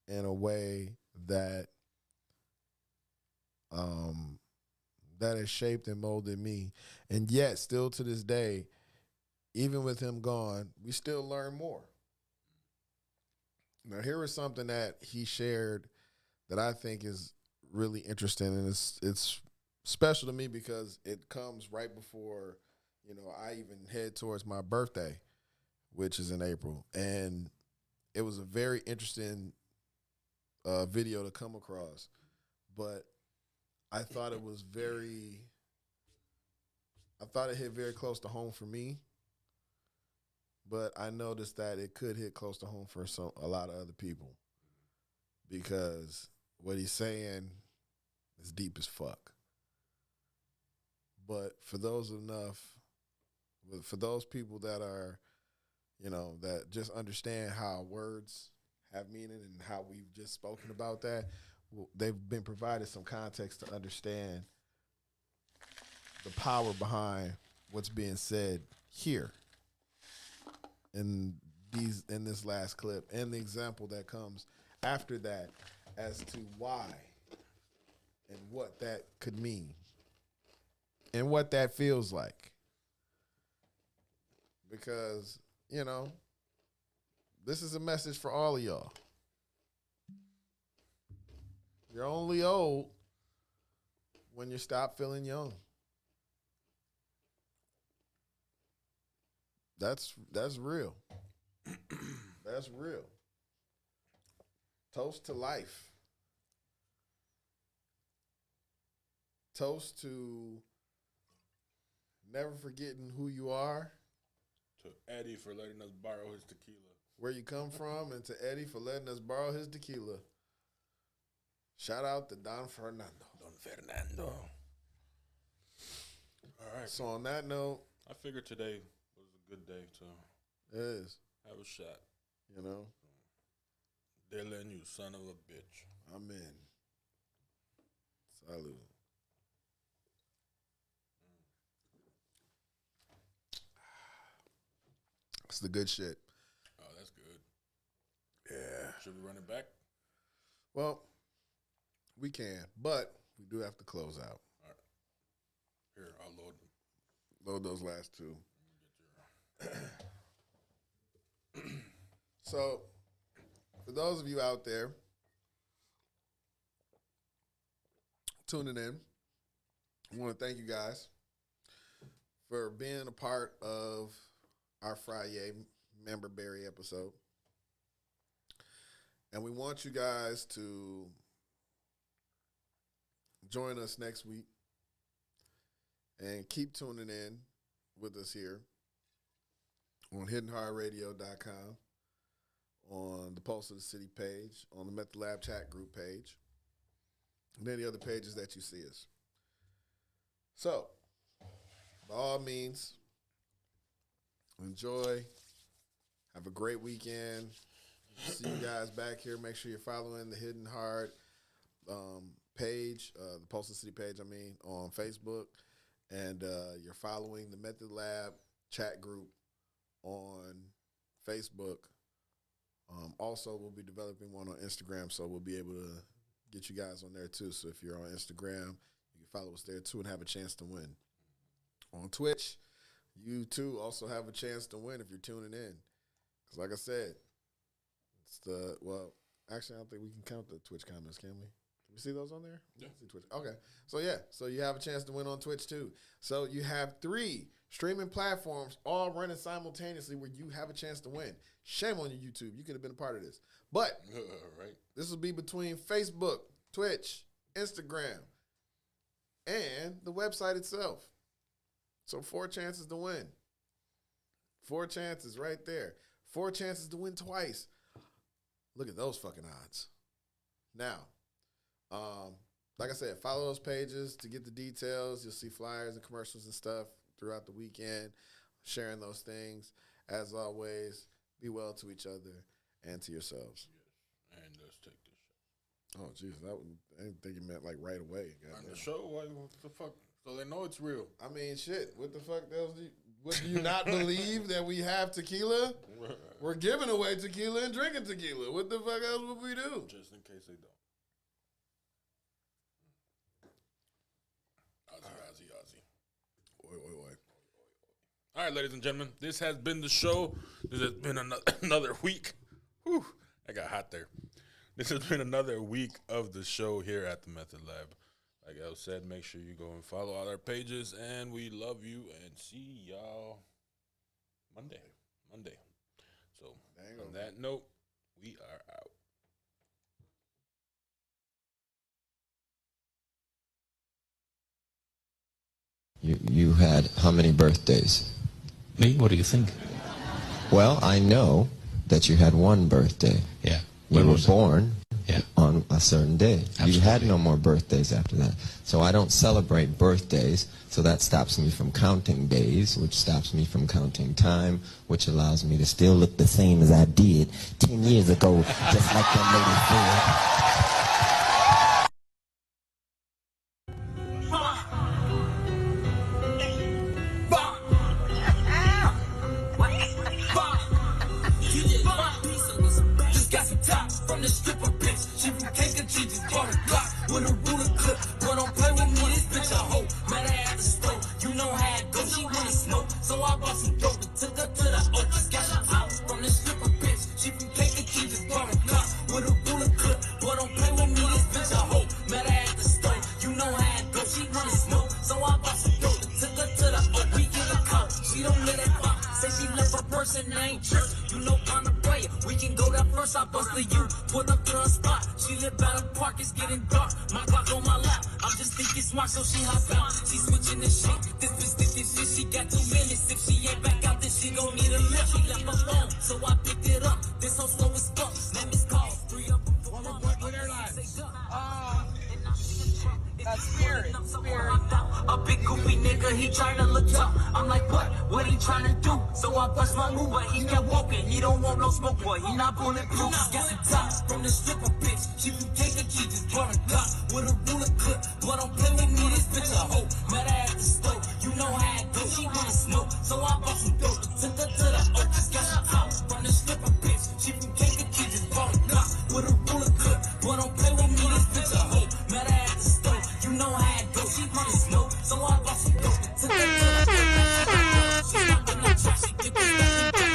S2: in a way that that has shaped and molded me. And yet, still to this day, even with him gone, we still learn more. Now, here is something that he shared that I think is really interesting, and it's special to me because it comes right before, I even head towards my birthday, which is in April. And it was a very interesting video to come across. But I thought it hit very close to home for me. But I noticed that it could hit close to home for a lot of other people. Because what he's saying is deep as fuck. But for those people that are, that just understand how words have meaning and how we've just spoken about that, they've been provided some context to understand the power behind what's being said here in this last clip and the example that comes after that as to why and what that could mean and what that feels like. Because, this is a message for all of y'all. You're only old when you stop feeling young. That's real. That's real. Toast to life. Toast to never forgetting who you are.
S1: To Eddie for letting us borrow his tequila.
S2: Where you come from, and to Eddie for letting us borrow his tequila. Shout out to Don Fernando. All right. So on that note,
S1: I figured today was a good day to
S2: it is.
S1: Have a shot.
S2: Dylan,
S1: you son of a bitch.
S2: Amen. Salud. It's the good shit.
S1: Oh, that's good.
S2: Yeah.
S1: Should we run it back?
S2: Well, we can, but we do have to close out.
S1: All right. Here, I'll load them.
S2: Load those last two. So, for those of you out there tuning in, I want to thank you guys for being a part of our Friday Member Berry episode. And we want you guys to join us next week and keep tuning in with us here on HiddenHeartRadio.com, on the Pulse of the City page, on the Method Lab chat group page, and any other pages that you see us. So, by all means, enjoy. Have a great weekend. See you guys back here. Make sure you're following the Hidden Heart page, the Pulse of the City page, on Facebook. And you're following the Method Lab chat group on Facebook. Also, we'll be developing one on Instagram, so we'll be able to get you guys on there too. So if you're on Instagram, you can follow us there too and have a chance to win. On Twitch, you too also have a chance to win if you're tuning in. Because like I said, actually, I don't think we can count the Twitch comments, can we? Can we see those on there?
S1: Yeah.
S2: See Twitch. Okay. So you have a chance to win on Twitch too. So you have 3 streaming platforms all running simultaneously where you have a chance to win. Shame on you, YouTube. You could have been a part of this. But
S1: right.
S2: This will be between Facebook, Twitch, Instagram, and the website itself. So 4 chances to win. 4 chances right there. 4 chances to win twice. Look at those fucking odds. Now, like I said, follow those pages to get the details. You'll see flyers and commercials and stuff throughout the weekend, sharing those things. As always, be well to each other and to yourselves.
S1: Yes. And let's take this shot.
S2: Oh, jeez, I didn't think you meant like right away.
S1: On the show? What the fuck? So they know it's real.
S2: I mean, shit. What the fuck else what do you not believe that we have tequila? We're giving away tequila and drinking tequila. What the fuck else would we do?
S1: Just in case they don't. Ozzy.
S2: Oi.
S1: All right, ladies and gentlemen, this has been the show. This has been another week. Whew, I got hot there. This has been another week of the show here at the Method Lab. Like I said, make sure you go and follow all our pages, and we love you, and see y'all Monday. So on that note, we are out.
S17: You had how many birthdays?
S18: Me? What do you think?
S17: Well, I know that you had one birthday.
S18: Yeah.
S17: You were born
S18: Yeah.
S17: on a certain day. You had no more birthdays after that. So I don't celebrate birthdays, so that stops me from counting days, which stops me from counting time, which allows me to still look the same as I did 10 years ago, just like that lady said.
S10: Just got some top from the stripper bitch. She from cake and she just bought a Glock with a ruler clip. But don't play with me, this bitch a hoe. Met her at the store, you know how it goes. She wanna smoke, so I bought some dope and took her to the Oak. Just got some top from the stripper bitch. She from cake and she just bought a Glock with a ruler clip. But don't play with me, this bitch a hoe. Met her at the store, you know how it goes. She wanna smoke, so I bought some dope and took her to the Oak. We get a call, she don't let it pop. Say she left her person, ain't church. You know I'm a player. We can go there first, I bust the U. Put up to her spot. She live by the park, it's getting dark. My Glock on my lap. I'm just thinking smart, so she hop out. She switching the shit. This bitch thinking shit. She got 2 minutes. If she ain't back out, then she gon' need a lift. She left alone, so I picked it up. This hoe slow as fuck. Name is called 3 up. What airlines? That's Spirit. A big goofy nigga, he tryna look tough. I'm like, what he tryna do? So I bust my move, but he kept walking. He don't want no smoke, boy. He not bulletproof. Got the top from the stripper bitch. She from cake and she just bought a Glock with a ruler clip. But don't play with me, this bitch a hoe. Met her at the store, you know how it goes. She wanna smoke, so I bought some dope. Took her to the Oak. Just got the top from the stripper bitch. She from cake and she just bought a Glock with a ruler clip. But don't play with me, this bitch a hoe. Met her at the store, you know how it goes. She wanna smoke, so I bought some dope. Took her to the Oak. She's not in the trash, she get the stuff in back.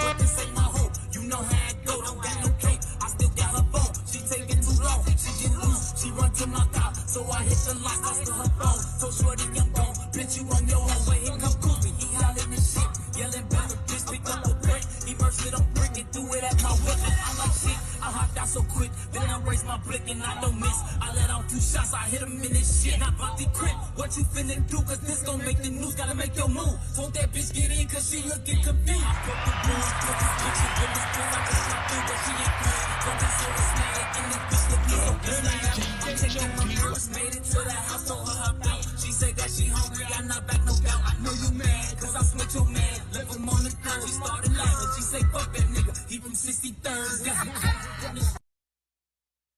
S10: But this ain't my hoe, you know how it go. Don't got no cake, I still got her phone. She taking too long, she get loose, she run to my car. So I hit the lock, I still her phone. So shorty, I'm gone, bitch, you on your own way. Here come Kobe, he hollering the shit, yelling better, bitch, pick up the break. He burst it on brick and threw it at my whip. I'm like shit, I hopped out so quick, then I raised my blick and I don't miss. I let out 2 shots, I hit him in his shit. Not about the crib, what you finna do? Cause this gon' make the news, gotta make your move. Told that bitch get in, cause she looking confused. I broke the rules, cause this bitch is with this bitch. I just shot through, but she ain't cool. But this hoe is mad, and this bitch look me so pissed. I'm taking my purse, made it to the house, told her hop out. She said that she hungry, I'm not back, no doubt. I know you mad, cause I switch your man. Left him on the third, she started laughing. She say, fuck that nigga, he from 63rd.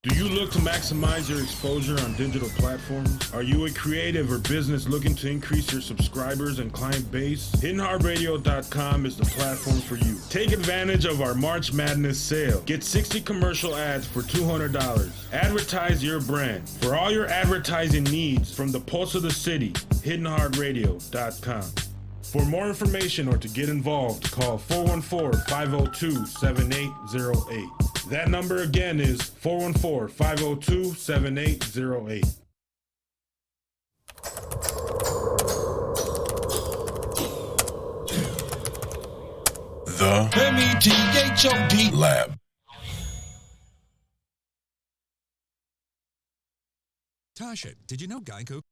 S1: Do you look to maximize your exposure on digital platforms? Are you a creative or business looking to increase your subscribers and client base? HiddenHeartRadio.com is the platform for you. Take advantage of our March Madness sale. Get 60 commercial ads for $200. Advertise your brand. For all your advertising needs, from the pulse of the city, HiddenHeartRadio.com. For more information or to get involved, call 414-502-7808. That number again is 414-502-7808.
S19: The METHOD Lab.
S20: Tasha, did you know Geico